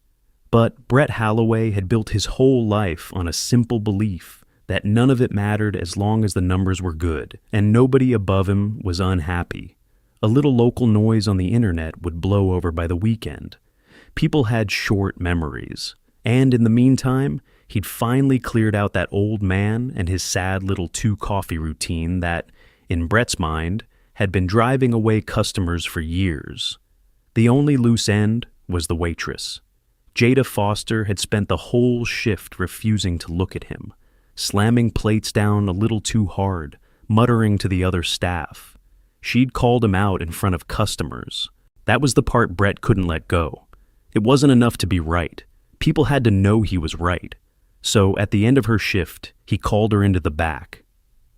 But Brett Halloway had built his whole life on a simple belief that none of it mattered as long as the numbers were good, and nobody above him was unhappy. A little local noise on the internet would blow over by the weekend. People had short memories, and in the meantime, he'd finally cleared out that old man and his sad little 2-coffee routine that, in Brett's mind, had been driving away customers for years. The only loose end was the waitress. Jada Foster had spent the whole shift refusing to look at him, slamming plates down a little too hard, muttering to the other staff. She'd called him out in front of customers. That was the part Brett couldn't let go. It wasn't enough to be right. People had to know he was right. So, at the end of her shift, he called her into the back.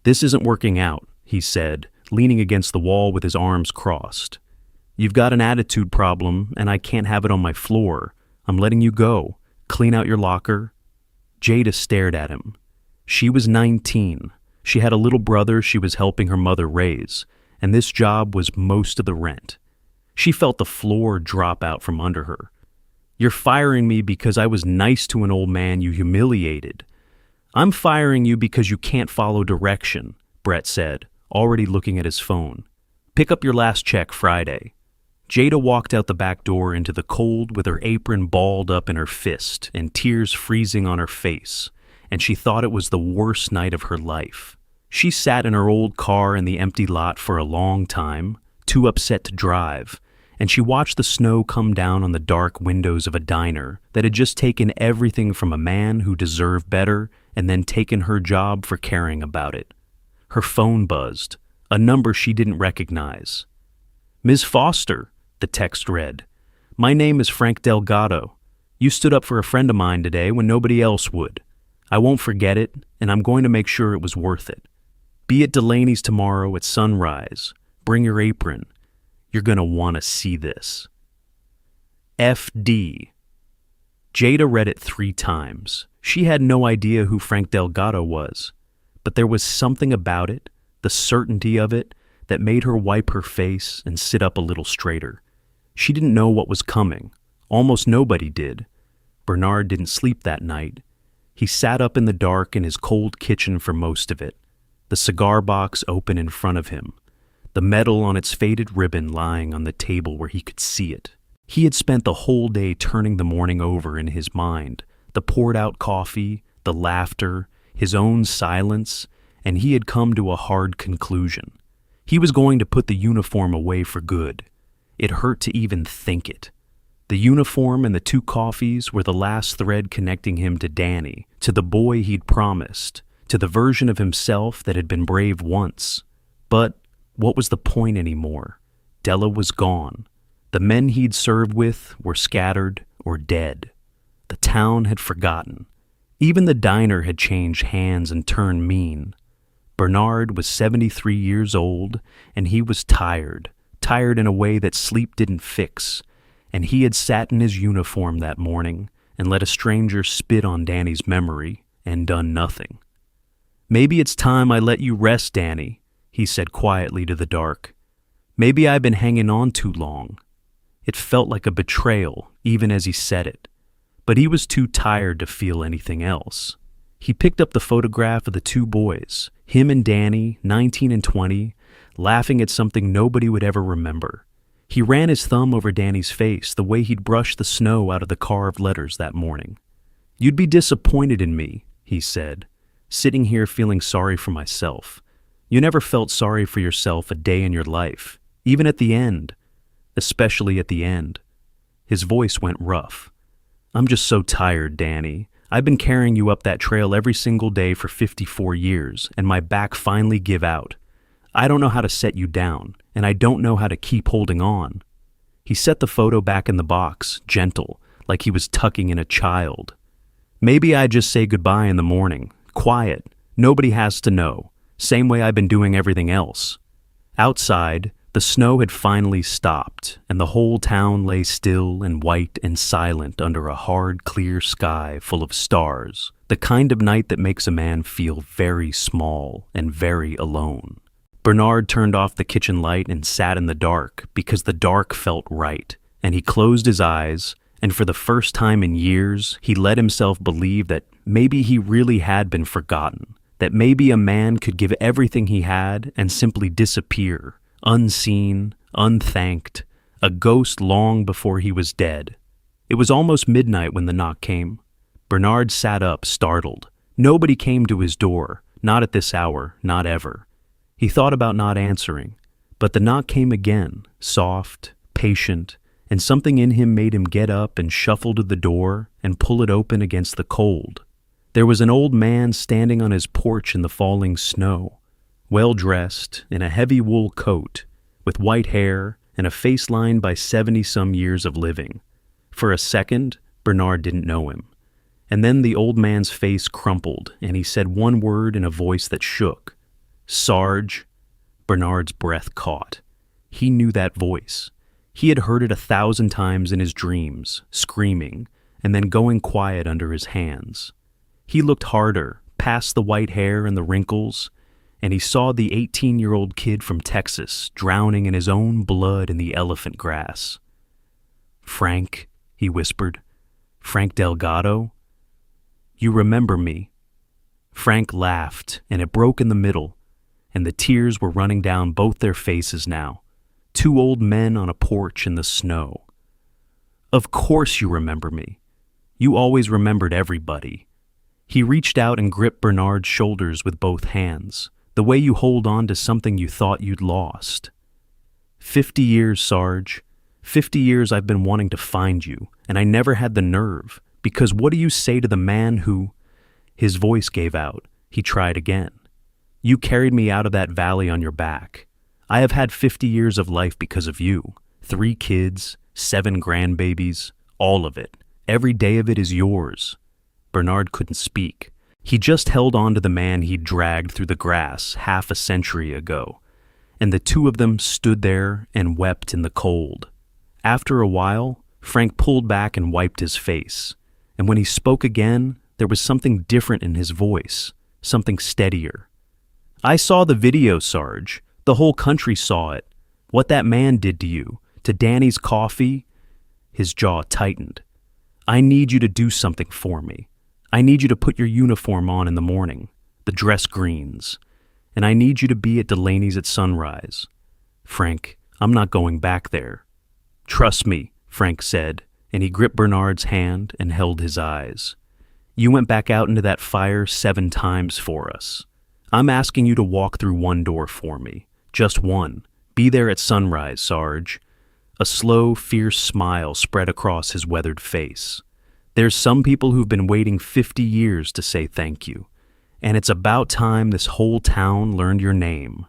"This isn't working out," he said, leaning against the wall with his arms crossed. "You've got an attitude problem, and I can't have it on my floor. I'm letting you go. Clean out your locker." Jada stared at him. She was 19. She had a little brother she was helping her mother raise, and this job was most of the rent. She felt the floor drop out from under her. "You're firing me because I was nice to an old man you humiliated." "I'm firing you because you can't follow direction," Brett said, already looking at his phone. "Pick up your last check Friday." Jada walked out the back door into the cold with her apron balled up in her fist and tears freezing on her face, and she thought it was the worst night of her life. She sat in her old car in the empty lot for a long time, too upset to drive, and she watched the snow come down on the dark windows of a diner that had just taken everything from a man who deserved better and then taken her job for caring about it. Her phone buzzed, a number she didn't recognize. "Ms. Foster," the text read. "My name is Frank Delgado. You stood up for a friend of mine today when nobody else would. I won't forget it, and I'm going to make sure it was worth it. Be at Delaney's tomorrow at sunrise. Bring your apron. You're going to want to see this. FD." Jada read it 3 times. She had no idea who Frank Delgado was, but there was something about it, the certainty of it, that made her wipe her face and sit up a little straighter. She didn't know what was coming. Almost nobody did. Bernard didn't sleep that night. He sat up in the dark in his cold kitchen for most of it, the cigar box open in front of him, the medal on its faded ribbon lying on the table where he could see it. He had spent the whole day turning the morning over in his mind, the poured-out coffee, the laughter, his own silence, and he had come to a hard conclusion. He was going to put the uniform away for good. It hurt to even think it. The uniform and the 2 coffees were the last thread connecting him to Danny, to the boy he'd promised, to the version of himself that had been brave once. But what was the point anymore? Della was gone. The men he'd served with were scattered or dead. The town had forgotten. Even the diner had changed hands and turned mean. Bernard was 73 years old, and he was tired in a way that sleep didn't fix, and he had sat in his uniform that morning and let a stranger spit on Danny's memory and done nothing. "Maybe it's time I let you rest, Danny," he said quietly to the dark. "Maybe I've been hanging on too long." It felt like a betrayal, even as he said it, but he was too tired to feel anything else. He picked up the photograph of the 2 boys, him and Danny, 19 and 20, laughing at something nobody would ever remember. He ran his thumb over Danny's face the way he'd brushed the snow out of the carved letters that morning. "You'd be disappointed in me," he said, sitting here feeling sorry for myself. "You never felt sorry for yourself a day in your life, even at the end, especially at the end." His voice went rough. "I'm just so tired, Danny. I've been carrying you up that trail every single day for 54 years, and my back finally give out. I don't know how to set you down, and I don't know how to keep holding on." He set the photo back in the box, gentle, like he was tucking in a child. "Maybe I just say goodbye in the morning, quiet. Nobody has to know. Same way I've been doing everything else." Outside, the snow had finally stopped, and the whole town lay still and white and silent under a hard, clear sky full of stars, the kind of night that makes a man feel very small and very alone. Bernard turned off the kitchen light and sat in the dark because the dark felt right, and he closed his eyes, and for the first time in years, he let himself believe that maybe he really had been forgotten, that maybe a man could give everything he had and simply disappear, unseen, unthanked, a ghost long before he was dead. It was almost midnight when the knock came. Bernard sat up, startled. Nobody came to his door, not at this hour, not ever. He thought about not answering, but the knock came again, soft, patient, and something in him made him get up and shuffle to the door and pull it open against the cold. There was an old man standing on his porch in the falling snow, well-dressed, in a heavy wool coat, with white hair and a face lined by 70-some years of living. For a second, Bernard didn't know him. And then the old man's face crumpled, and he said one word in a voice that shook. "Sarge." Bernard's breath caught. He knew that voice. He had heard it 1,000 times in his dreams, screaming, and then going quiet under his hands. He looked harder, past the white hair and the wrinkles, and he saw the 18-year-old kid from Texas drowning in his own blood in the elephant grass. "Frank," he whispered. "Frank Delgado? You remember me?" Frank laughed, and it broke in the middle, and the tears were running down both their faces now. Two old men on a porch in the snow. "Of course you remember me. You always remembered everybody." He reached out and gripped Bernard's shoulders with both hands, the way you hold on to something you thought you'd lost. 50 years, Sarge. 50 years I've been wanting to find you, and I never had the nerve, because what do you say to the man who—" His voice gave out. He tried again. "You carried me out of that valley on your back. I have had 50 years of life because of you. 3 kids, 7 grandbabies, all of it. Every day of it is yours." Bernard couldn't speak. He just held on to the man he'd dragged through the grass half a century ago, and the two of them stood there and wept in the cold. After a while, Frank pulled back and wiped his face, and when he spoke again, there was something different in his voice, something steadier. "I saw the video, Sarge. The whole country saw it. What that man did to you, to Danny's coffee." His jaw tightened. "I need you to do something for me. I need you to put your uniform on in the morning, the dress greens, and I need you to be at Delaney's at sunrise. Frank, I'm not going back there." "Trust me," Frank said, and he gripped Bernard's hand and held his eyes. "You went back out into that fire 7 times for us. I'm asking you to walk through one door for me. Just one. Be there at sunrise, Sarge." A slow, fierce smile spread across his weathered face. "There's some people who've been waiting 50 years to say thank you, and it's about time this whole town learned your name."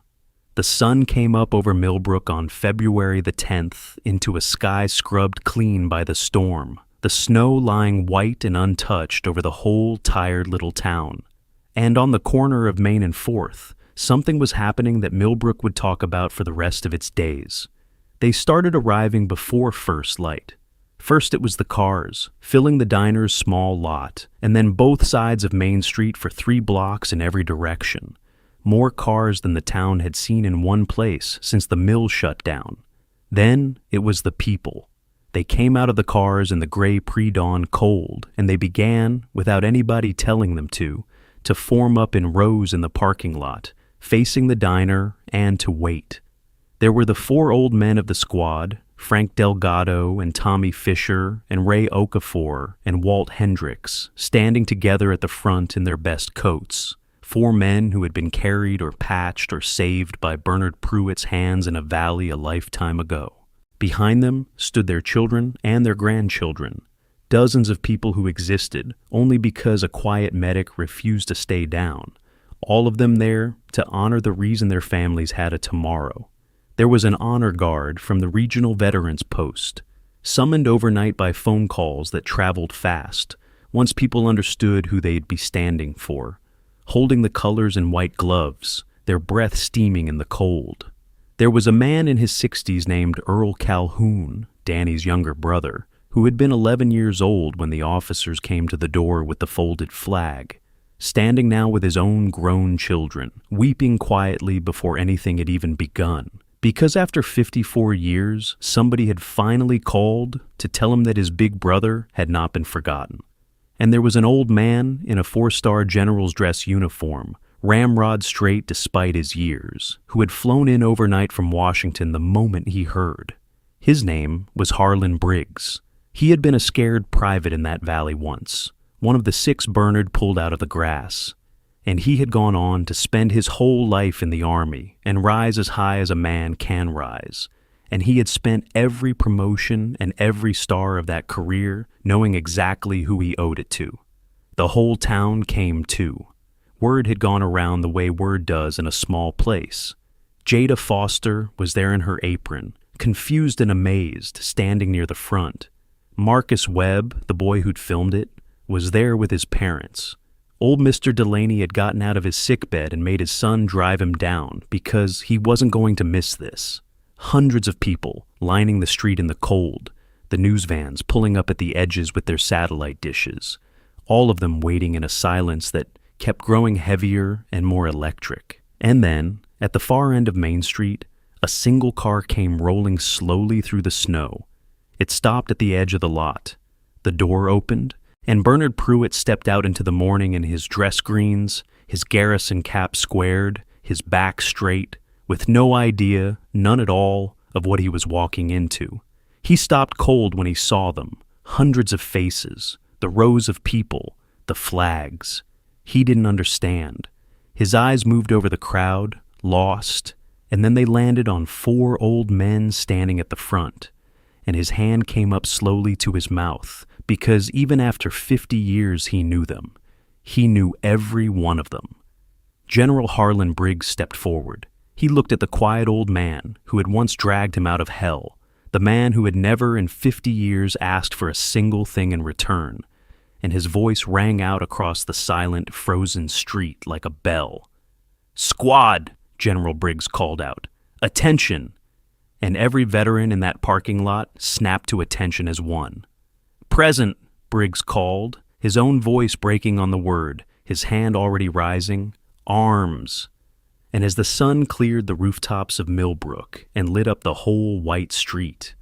The sun came up over Millbrook on February the 10th into a sky scrubbed clean by the storm, the snow lying white and untouched over the whole tired little town. And on the corner of Main and 4th, something was happening that Millbrook would talk about for the rest of its days. They started arriving before first light. First it was the cars, filling the diner's small lot, and then both sides of Main Street for 3 blocks in every direction. More cars than the town had seen in one place since the mill shut down. Then it was the people. They came out of the cars in the gray pre-dawn cold, and they began, without anybody telling them to form up in rows in the parking lot, facing the diner, and to wait. There were the 4 old men of the squad, Frank Delgado and Tommy Fisher and Ray Okafor and Walt Hendricks, standing together at the front in their best coats. 4 men who had been carried or patched or saved by Bernard Pruitt's hands in a valley a lifetime ago. Behind them stood their children and their grandchildren, dozens of people who existed only because a quiet medic refused to stay down, all of them there to honor the reason their families had a tomorrow. There was an honor guard from the regional veterans post, summoned overnight by phone calls that traveled fast, once people understood who they'd be standing for, holding the colors in white gloves, their breath steaming in the cold. There was a man in his 60s named Earl Calhoun, Danny's younger brother, who had been 11 years old when the officers came to the door with the folded flag, standing now with his own grown children, weeping quietly before anything had even begun. Because after 54 years, somebody had finally called to tell him that his big brother had not been forgotten. And there was an old man in a 4-star general's dress uniform, ramrod straight despite his years, who had flown in overnight from Washington the moment he heard. His name was Harlan Briggs. He had been a scared private in that valley once, one of the 6 Bernard pulled out of the grass. And he had gone on to spend his whole life in the Army and rise as high as a man can rise. And he had spent every promotion and every star of that career knowing exactly who he owed it to. The whole town came too. Word had gone around the way word does in a small place. Jada Foster was there in her apron, confused and amazed, standing near the front. Marcus Webb, the boy who'd filmed it, was there with his parents. Old Mr. Delaney had gotten out of his sickbed and made his son drive him down because he wasn't going to miss this. Hundreds of people lining the street in the cold, the news vans pulling up at the edges with their satellite dishes, all of them waiting in a silence that kept growing heavier and more electric. And then, at the far end of Main Street, a single car came rolling slowly through the snow. It stopped at the edge of the lot. The door opened, and Bernard Pruitt stepped out into the morning in his dress greens, his garrison cap squared, his back straight, with no idea, none at all, of what he was walking into. He stopped cold when he saw them, hundreds of faces, the rows of people, the flags. He didn't understand. His eyes moved over the crowd, lost, and then they landed on 4 old men standing at the front, and his hand came up slowly to his mouth, because even after 50 years he knew them. He knew every one of them. General Harlan Briggs stepped forward. He looked at the quiet old man who had once dragged him out of hell, the man who had never in 50 years asked for a single thing in return, and his voice rang out across the silent, frozen street like a bell. "Squad!" General Briggs called out. "Attention!" And every veteran in that parking lot snapped to attention as one. "Present!" Briggs called, his own voice breaking on the word, his hand already rising. "Arms!" And as the sun cleared the rooftops of Millbrook and lit up the whole white street,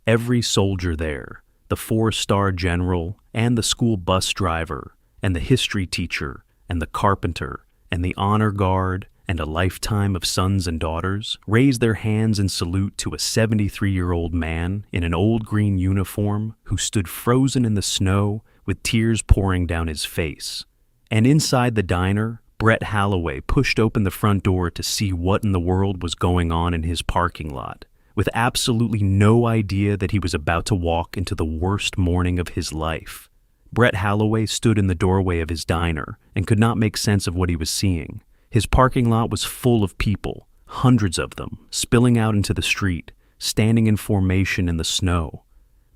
every soldier there, the 4-star general and the school bus driver and the history teacher and the carpenter and the honor guard and a lifetime of sons and daughters, raised their hands in salute to a 73-year-old man in an old green uniform who stood frozen in the snow with tears pouring down his face. And inside the diner, Brett Halloway pushed open the front door to see what in the world was going on in his parking lot, with absolutely no idea that he was about to walk into the worst morning of his life. Brett Halloway stood in the doorway of his diner and could not make sense of what he was seeing. His parking lot was full of people, hundreds of them, spilling out into the street, standing in formation in the snow.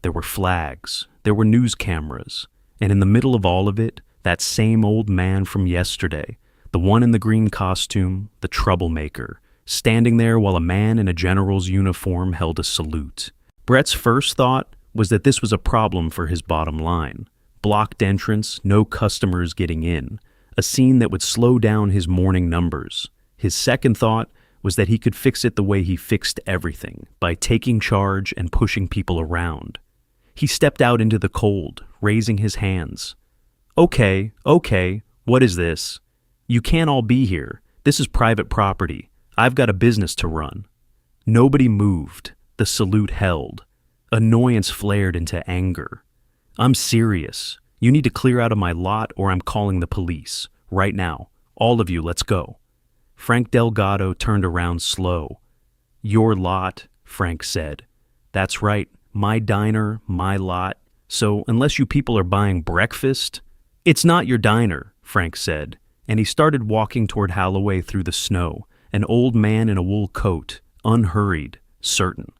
There were flags, there were news cameras, and in the middle of all of it, that same old man from yesterday, the one in the green costume, the troublemaker, standing there while a man in a general's uniform held a salute. Brett's first thought was that this was a problem for his bottom line. Blocked entrance, no customers getting in, a scene that would slow down his morning numbers. His second thought was that he could fix it the way he fixed everything, by taking charge and pushing people around. He stepped out into the cold, raising his hands. Okay, what is this? You can't all be here. This is private property. I've got a business to run." Nobody moved. The salute held. Annoyance flared into anger. "I'm serious. You need to clear out of my lot or I'm calling the police. Right now. All of you, let's go." Frank Delgado turned around slow. "Your lot," Frank said. "That's right. My diner, my lot. So unless you people are buying breakfast..." "It's not your diner," Frank said, and he started walking toward Halloway through the snow, an old man in a wool coat, unhurried, certain.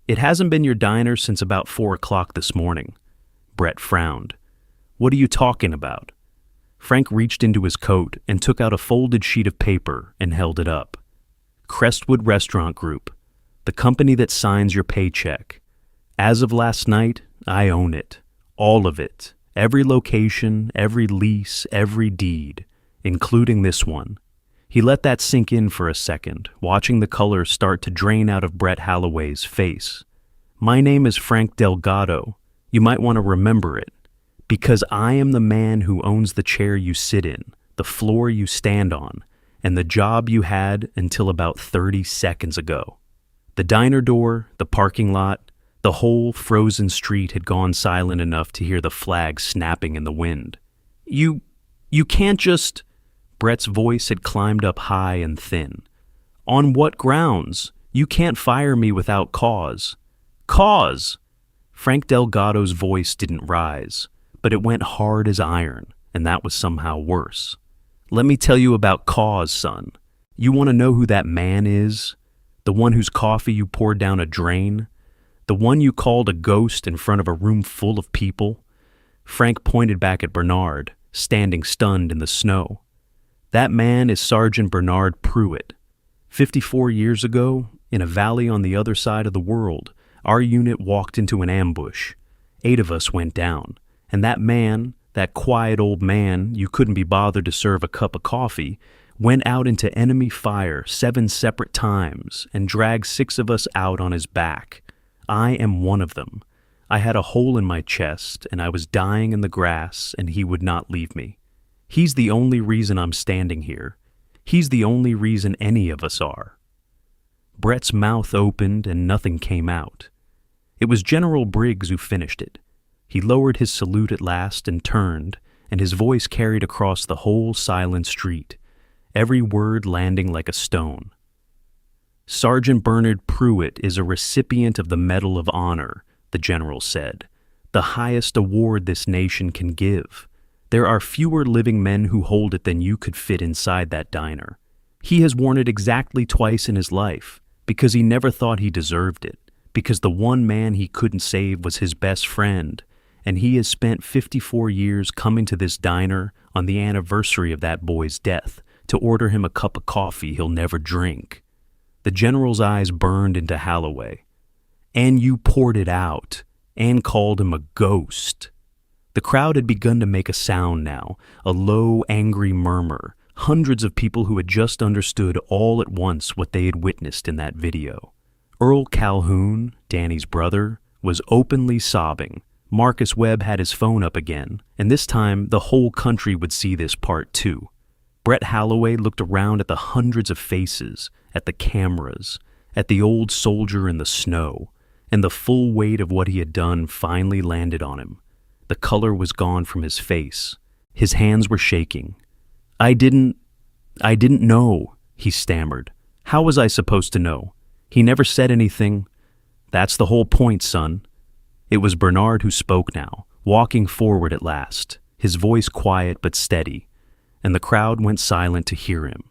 "It hasn't been your diner since about 4 o'clock this morning." Brett frowned. "What are you talking about?" Frank reached into his coat and took out a folded sheet of paper and held it up. "Crestwood Restaurant Group, the company that signs your paycheck. As of last night, I own it. All of it. Every location, every lease, every deed, including this one." He let that sink in for a second, watching the color start to drain out of Brett Halloway's face. "My name is Frank Delgado. You might want to remember it. Because I am the man who owns the chair you sit in, the floor you stand on, and the job you had until about 30 seconds ago." The diner door, the parking lot, the whole frozen street had gone silent enough to hear the flag snapping in the wind. You can't just..." Brett's voice had climbed up high and thin. "On what grounds? You can't fire me without cause." "Cause!" Frank Delgado's voice didn't rise, but it went hard as iron, and that was somehow worse. "Let me tell you about cause, son. You want to know who that man is? The one whose coffee you poured down a drain? The one you called a ghost in front of a room full of people? Frank pointed back at Bernard, standing stunned in the snow. That man is Sergeant Bernard Pruitt. 54 years ago, in a valley on the other side of the world, our unit walked into an ambush. 8 of us went down, and that man, that quiet old man you couldn't be bothered to serve a cup of coffee, went out into enemy fire 7 separate times and dragged 6 of us out on his back. I am one of them. I had a hole in my chest, and I was dying in the grass, and he would not leave me. He's the only reason I'm standing here. He's the only reason any of us are. Brett's mouth opened and nothing came out. It was General Briggs who finished it. He lowered his salute at last and turned, and his voice carried across the whole silent street, every word landing like a stone. Sergeant Bernard Pruitt is a recipient of the Medal of Honor, the general said, the highest award this nation can give. There are fewer living men who hold it than you could fit inside that diner. He has worn it exactly twice in his life, because he never thought he deserved it, because the one man he couldn't save was his best friend, and he has spent 54 years coming to this diner on the anniversary of that boy's death to order him a cup of coffee he'll never drink. The general's eyes burned into Holloway. And you poured it out, and called him a ghost. The crowd had begun to make a sound now, a low, angry murmur, hundreds of people who had just understood all at once what they had witnessed in that video. Earl Calhoun, Danny's brother, was openly sobbing. Marcus Webb had his phone up again, and this time the whole country would see this part too. Brett Holloway looked around at the hundreds of faces, at the cameras, at the old soldier in the snow, and the full weight of what he had done finally landed on him. The color was gone from his face. His hands were shaking. I didn't know, he stammered. How was I supposed to know? He never said anything. That's the whole point, son. It was Bernard who spoke now, walking forward at last, his voice quiet but steady, and the crowd went silent to hear him.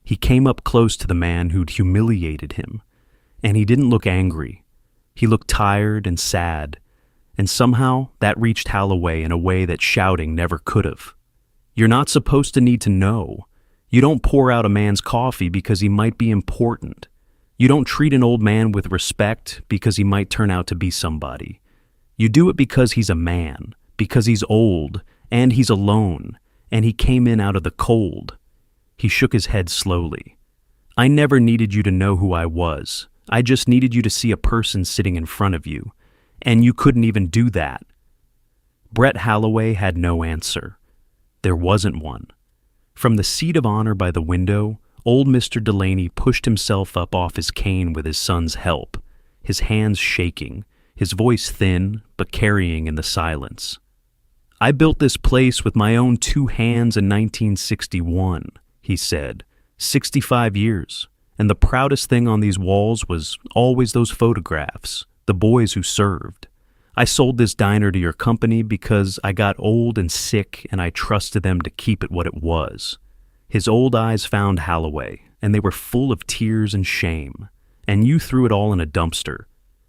He came up close to the man who'd humiliated him, and he didn't look angry. He looked tired and sad, and somehow that reached Holloway in a way that shouting never could have. You're not supposed to need to know. You don't pour out a man's coffee because he might be important. You don't treat an old man with respect because he might turn out to be somebody. You do it because he's a man, because he's old, and he's alone, and he came in out of the cold. He shook his head slowly. I never needed you to know who I was. I just needed you to see a person sitting in front of you, and you couldn't even do that. Brett Holloway had no answer. There wasn't one. From the seat of honor by the window, old Mr. Delaney pushed himself up off his cane with his son's help, his hands shaking, his voice thin but carrying in the silence. I built this place with my own 2 hands in 1961, he said. 65 years. And the proudest thing on these walls was always those photographs, the boys who served. I sold this diner to your company because I got old and sick and I trusted them to keep it what it was. His old eyes found Holloway, and they were full of tears and shame. And you threw it all in a dumpster.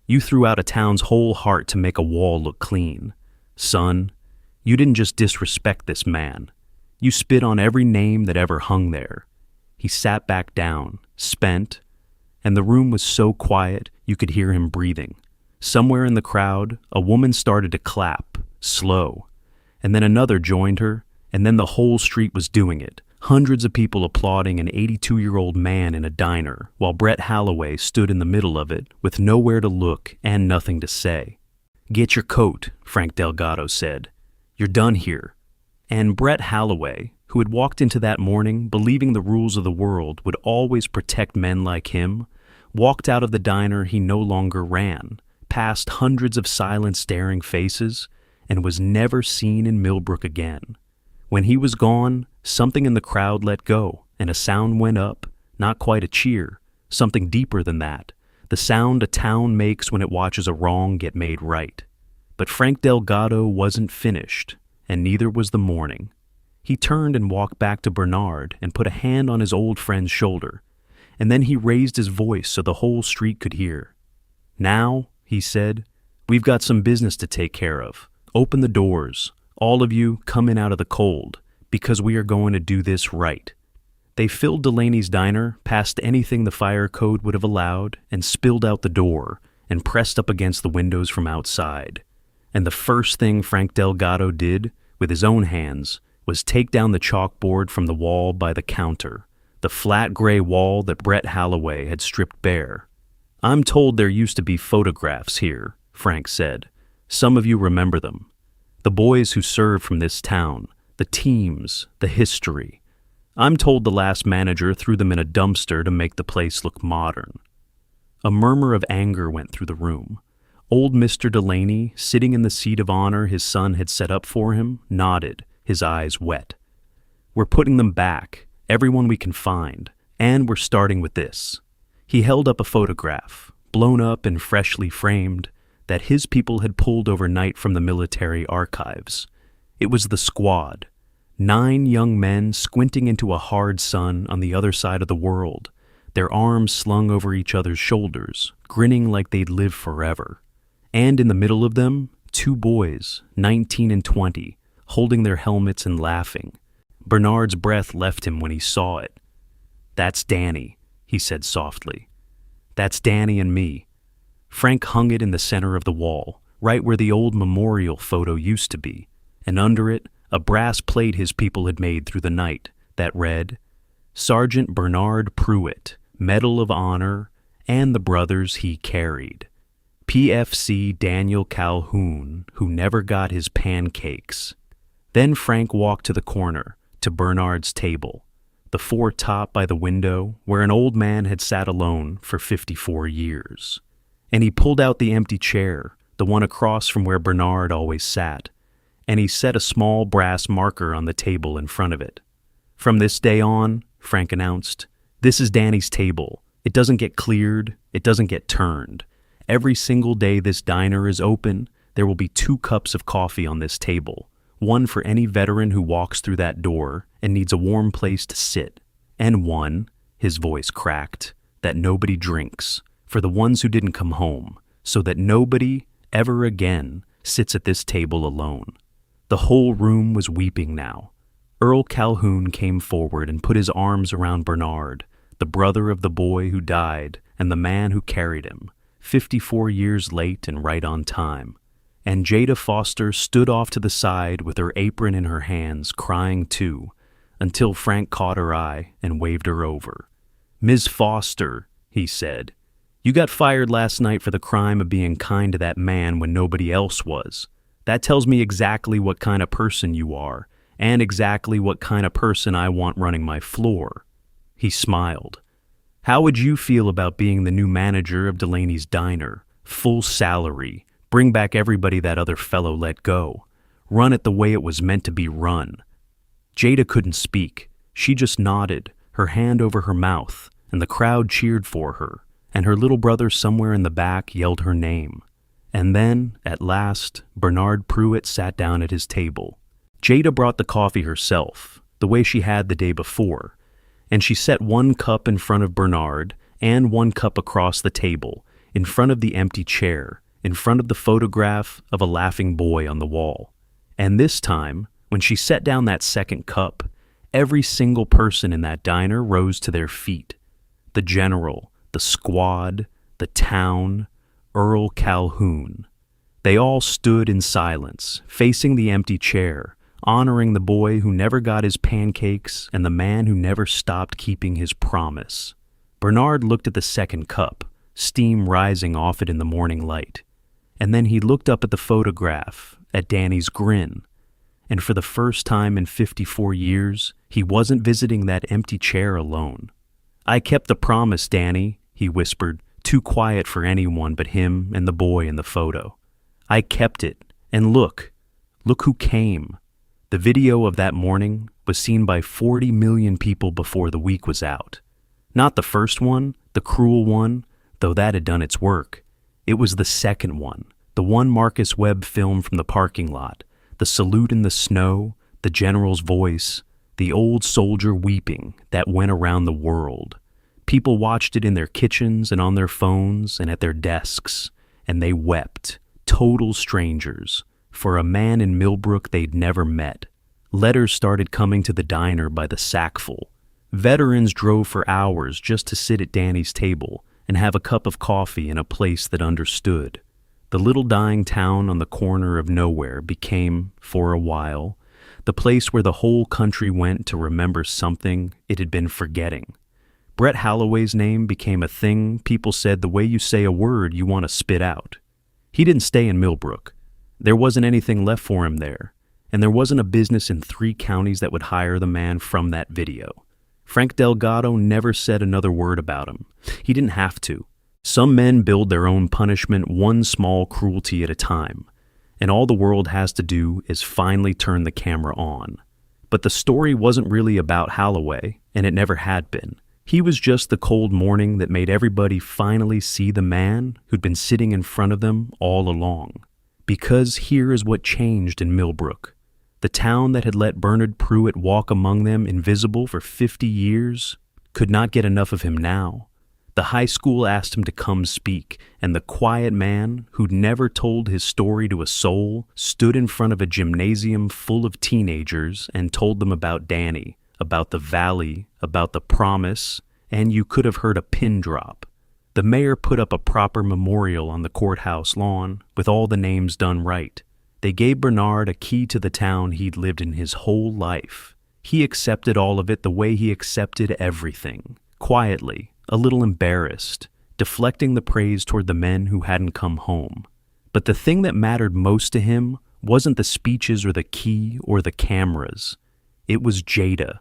You threw out a town's whole heart to make a wall look clean. Son, you didn't just disrespect this man. You spit on every name that ever hung there. He sat back down, spent, and the room was so quiet you could hear him breathing. Somewhere in the crowd, a woman started to clap, slow, and then another joined her, and then the whole street was doing it. Hundreds of people applauding an 82-year-old man in a diner, while Brett Holloway stood in the middle of it with nowhere to look and nothing to say. Get your coat, Frank Delgado said. You're done here. And Brett Holloway, who had walked into that morning believing the rules of the world would always protect men like him, walked out of the diner he no longer ran, past hundreds of silent staring faces, and was never seen in Millbrook again. When he was gone, something in the crowd let go, and a sound went up, not quite a cheer, something deeper than that, the sound a town makes when it watches a wrong get made right. But Frank Delgado wasn't finished, and neither was the morning. He turned and walked back to Bernard and put a hand on his old friend's shoulder. and then he raised his voice so the whole street could hear. "Now," he said, "we've got some business to take care of. Open the doors. All of you come in out of the cold, because we are going to do this right." They filled Delaney's diner past anything the fire code would have allowed and spilled out the door and pressed up against the windows from outside. And the first thing Frank Delgado did, with his own hands, was take down the chalkboard from the wall by the counter, the flat gray wall that Brett Holloway had stripped bare. "I'm told there used to be photographs here," Frank said. "Some of you remember them. The boys who served from this town, the teams, the history. I'm told the last manager threw them in a dumpster to make the place look modern." A murmur of anger went through the room. Old Mr. Delaney, sitting in the seat of honor his son had set up for him, nodded, his eyes wet. "We're putting them back, everyone we can find, and we're starting with this." He held up a photograph, blown up and freshly framed, that his people had pulled overnight from the military archives. It was the squad, 9 young men squinting into a hard sun on the other side of the world, their arms slung over each other's shoulders, grinning like they'd live forever. And in the middle of them, 2 boys, 19 and 20, holding their helmets and laughing. Bernard's breath left him when he saw it. "That's Danny," he said softly. "That's Danny and me." Frank hung it in the center of the wall, right where the old memorial photo used to be, and under it, a brass plate his people had made through the night that read, "Sergeant Bernard Pruitt, Medal of Honor, and the brothers he carried. PFC Daniel Calhoun, who never got his pancakes." Then Frank walked to the corner, to Bernard's table, the foretop by the window where an old man had sat alone for 54 years. And he pulled out the empty chair, the one across from where Bernard always sat, and he set a small brass marker on the table in front of it. "From this day on," Frank announced, "this is Danny's table. It doesn't get cleared, it doesn't get turned. Every single day this diner is open, there will be 2 cups of coffee on this table, one for any veteran who walks through that door and needs a warm place to sit, and one," his voice cracked, "that nobody drinks, for the ones who didn't come home, so that nobody, ever again, sits at this table alone." The whole room was weeping now. Earl Calhoun came forward and put his arms around Bernard, the brother of the boy who died and the man who carried him, 54 years late and right on time. And Jada Foster stood off to the side with her apron in her hands, crying too, until Frank caught her eye and waved her over. "Ms. Foster," he said, "you got fired last night for the crime of being kind to that man when nobody else was. That tells me exactly what kind of person you are, and exactly what kind of person I want running my floor." He smiled. "How would you feel about being the new manager of Delaney's Diner? Full salary, bring back everybody that other fellow let go, run it the way it was meant to be run." Jada couldn't speak. She just nodded, her hand over her mouth, and the crowd cheered for her, and her little brother somewhere in the back yelled her name. And then, at last, Bernard Pruitt sat down at his table. Jada brought the coffee herself, the way she had the day before, and she set 1 cup in front of Bernard and 1 cup across the table, in front of the empty chair, in front of the photograph of a laughing boy on the wall. And this time, when she set down that second cup, every single person in that diner rose to their feet. The general, the squad, the town, Earl Calhoun. They all stood in silence, facing the empty chair, honoring the boy who never got his pancakes and the man who never stopped keeping his promise. Bernard looked at the second cup, steam rising off it in the morning light. And then he looked up at the photograph, at Danny's grin. And for the first time in 54 years, he wasn't visiting that empty chair alone. "I kept the promise, Danny," he whispered, too quiet for anyone but him and the boy in the photo. "I kept it, and look who came." The video of that morning was seen by 40 million people before the week was out. Not the first one, the cruel one, though that had done its work. It was the second one, the one Marcus Webb filmed from the parking lot, the salute in the snow, the general's voice, the old soldier weeping that went around the world. People watched it in their kitchens and on their phones and at their desks, and they wept, total strangers, for a man in Millbrook they'd never met. Letters started coming to the diner by the sackful. Veterans drove for hours just to sit at Danny's table and have a cup of coffee in a place that understood. The little dying town on the corner of nowhere became, for a while, the place where the whole country went to remember something it had been forgetting. Brett Holloway's name became a thing people said the way you say a word you want to spit out. He didn't stay in Millbrook. There wasn't anything left for him there, and there wasn't a business in 3 counties that would hire the man from that video. Frank Delgado never said another word about him. He didn't have to. Some men build their own punishment one small cruelty at a time, and all the world has to do is finally turn the camera on. But the story wasn't really about Holloway, and it never had been. He was just the cold morning that made everybody finally see the man who'd been sitting in front of them all along. Because here is what changed in Millbrook. The town that had let Bernard Pruitt walk among them invisible for 50 years could not get enough of him now. The high school asked him to come speak, and the quiet man, who'd never told his story to a soul, stood in front of a gymnasium full of teenagers and told them about Danny, about the valley, about the promise, and you could have heard a pin drop. The mayor put up a proper memorial on the courthouse lawn with all the names done right. They gave Bernard a key to the town he'd lived in his whole life. He accepted all of it the way he accepted everything, quietly, a little embarrassed, deflecting the praise toward the men who hadn't come home. But the thing that mattered most to him wasn't the speeches or the key or the cameras. It was Jada.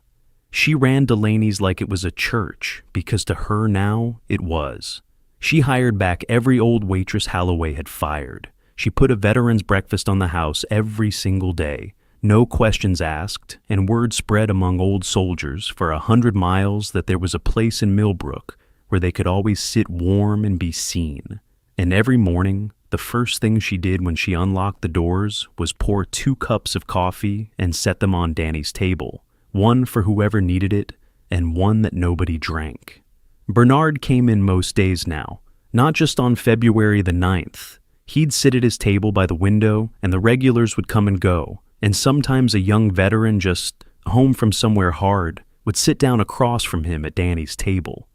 She ran Delaney's like it was a church, because to her now, it was. She hired back every old waitress Holloway had fired. She put a veteran's breakfast on the house every single day, no questions asked, and word spread among old soldiers for 100 miles that there was a place in Millbrook where they could always sit warm and be seen. And every morning, the first thing she did when she unlocked the doors was pour 2 cups of coffee and set them on Danny's table, one for whoever needed it and one that nobody drank. Bernard came in most days now, not just on February the 9th. He'd sit at his table by the window, and the regulars would come and go, and sometimes a young veteran just home from somewhere hard would sit down across from him at Danny's table.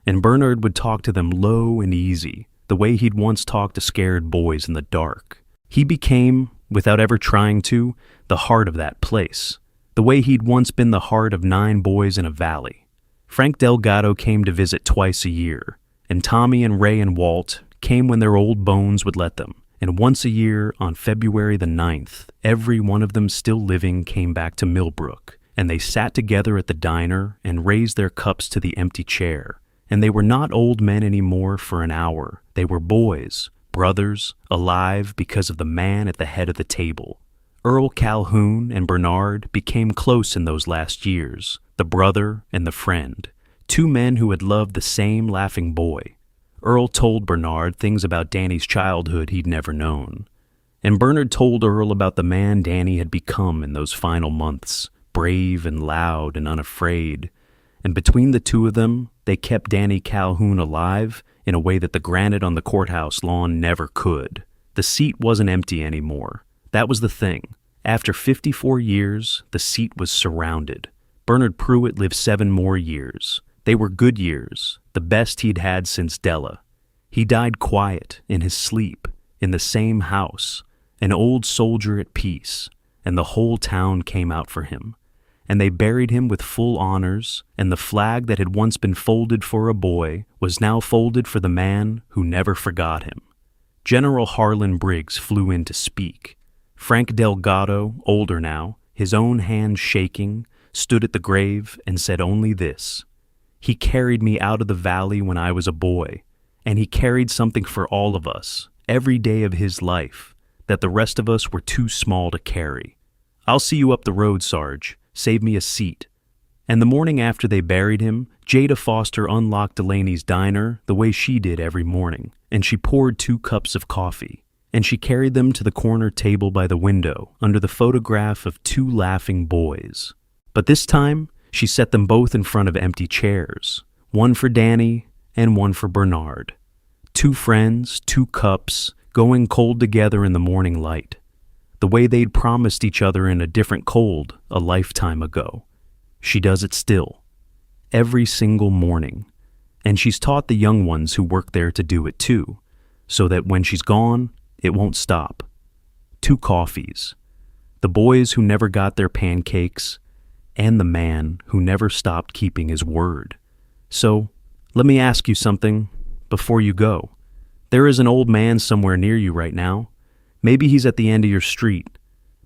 And Bernard would talk to them low and easy, the way he'd once talked to scared boys in the dark. He became, without ever trying to, the heart of that place, the way he'd once been the heart of 9 boys in a valley. Frank Delgado came to visit twice a year, and Tommy and Ray and Walt came when their old bones would let them, and once a year, on February the 9th, every one of them still living came back to Millbrook, and they sat together at the diner and raised their cups to the empty chair. And they were not old men anymore for an hour. They were boys, brothers, alive because of the man at the head of the table. Earl Calhoun and Bernard became close in those last years, the brother and the friend, 2 men who had loved the same laughing boy. Earl told Bernard things about Danny's childhood he'd never known. And Bernard told Earl about the man Danny had become in those final months, brave and loud and unafraid. And between the 2 of them, they kept Danny Calhoun alive in a way that the granite on the courthouse lawn never could. The seat wasn't empty anymore. That was the thing. After 54 years, the seat was surrounded. Bernard Pruitt lived 7 more years. They were good years, the best he'd had since Della. He died quiet, in his sleep, in the same house, an old soldier at peace, and the whole town came out for him. And they buried him with full honors, and the flag that had once been folded for a boy was now folded for the man who never forgot him. General Harlan Briggs flew in to speak. Frank Delgado, older now, his own hands shaking, stood at the grave and said only this: "He carried me out of the valley when I was a boy, and he carried something for all of us, every day of his life, that the rest of us were too small to carry. I'll see you up the road, Sarge. Save me a seat." And the morning after they buried him, Jada Foster unlocked Delaney's diner the way she did every morning, and she poured 2 cups of coffee, and she carried them to the corner table by the window under the photograph of 2 laughing boys. But this time, she set them both in front of empty chairs, One for Danny and one for Bernard. Two friends, two cups, going cold together in the morning light. The way they'd promised each other in a different cold a lifetime ago. She does it still. Every single morning. And she's taught the young ones who work there to do it too, so that when she's gone, it won't stop. 2 coffees. The boys who never got their pancakes, and the man who never stopped keeping his word. So, let me ask you something before you go. There is an old man somewhere near you right now. Maybe he's at the end of your street.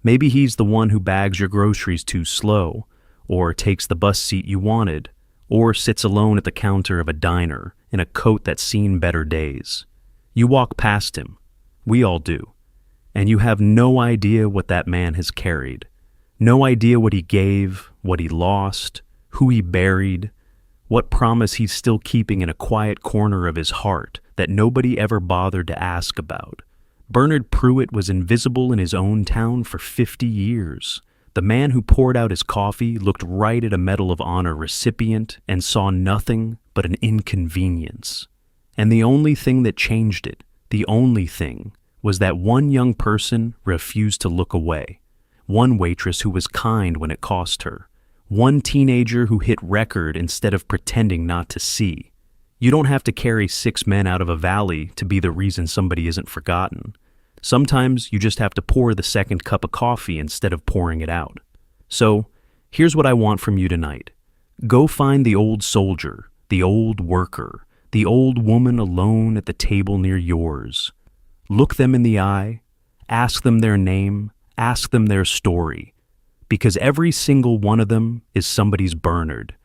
Maybe he's the one who bags your groceries too slow, or takes the bus seat you wanted, or sits alone at the counter of a diner in a coat that's seen better days. You walk past him. We all do. And you have no idea what that man has carried. No idea what he gave, what he lost, who he buried, what promise he's still keeping in a quiet corner of his heart that nobody ever bothered to ask about. Bernard Pruitt was invisible in his own town for 50 years. The man who poured out his coffee looked right at a Medal of Honor recipient and saw nothing but an inconvenience. And the only thing that changed it, the only thing, was that one young person refused to look away. One waitress who was kind when it cost her. One teenager who hit record instead of pretending not to see. You don't have to carry 6 men out of a valley to be the reason somebody isn't forgotten. Sometimes you just have to pour the second cup of coffee instead of pouring it out. So, here's what I want from you tonight. Go find the old soldier, the old worker, the old woman alone at the table near yours. Look them in the eye, ask them their name, ask them their story, because every single one of them is somebody's Bernard,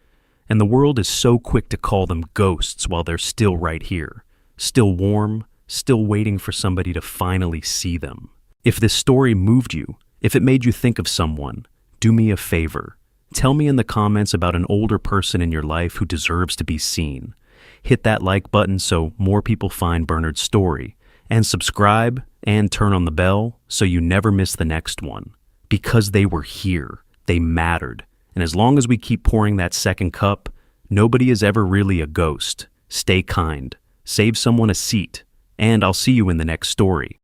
and the world is so quick to call them ghosts while they're still right here, still warm, still waiting for somebody to finally see them. If this story moved you, if it made you think of someone, do me a favor. Tell me in the comments about an older person in your life who deserves to be seen. Hit that like button so more people find Bernard's story, and subscribe and turn on the bell so you never miss the next one. Because they were here, they mattered, and as long as we keep pouring that second cup, nobody is ever really a ghost. Stay kind, save someone a seat, and I'll see you in the next story.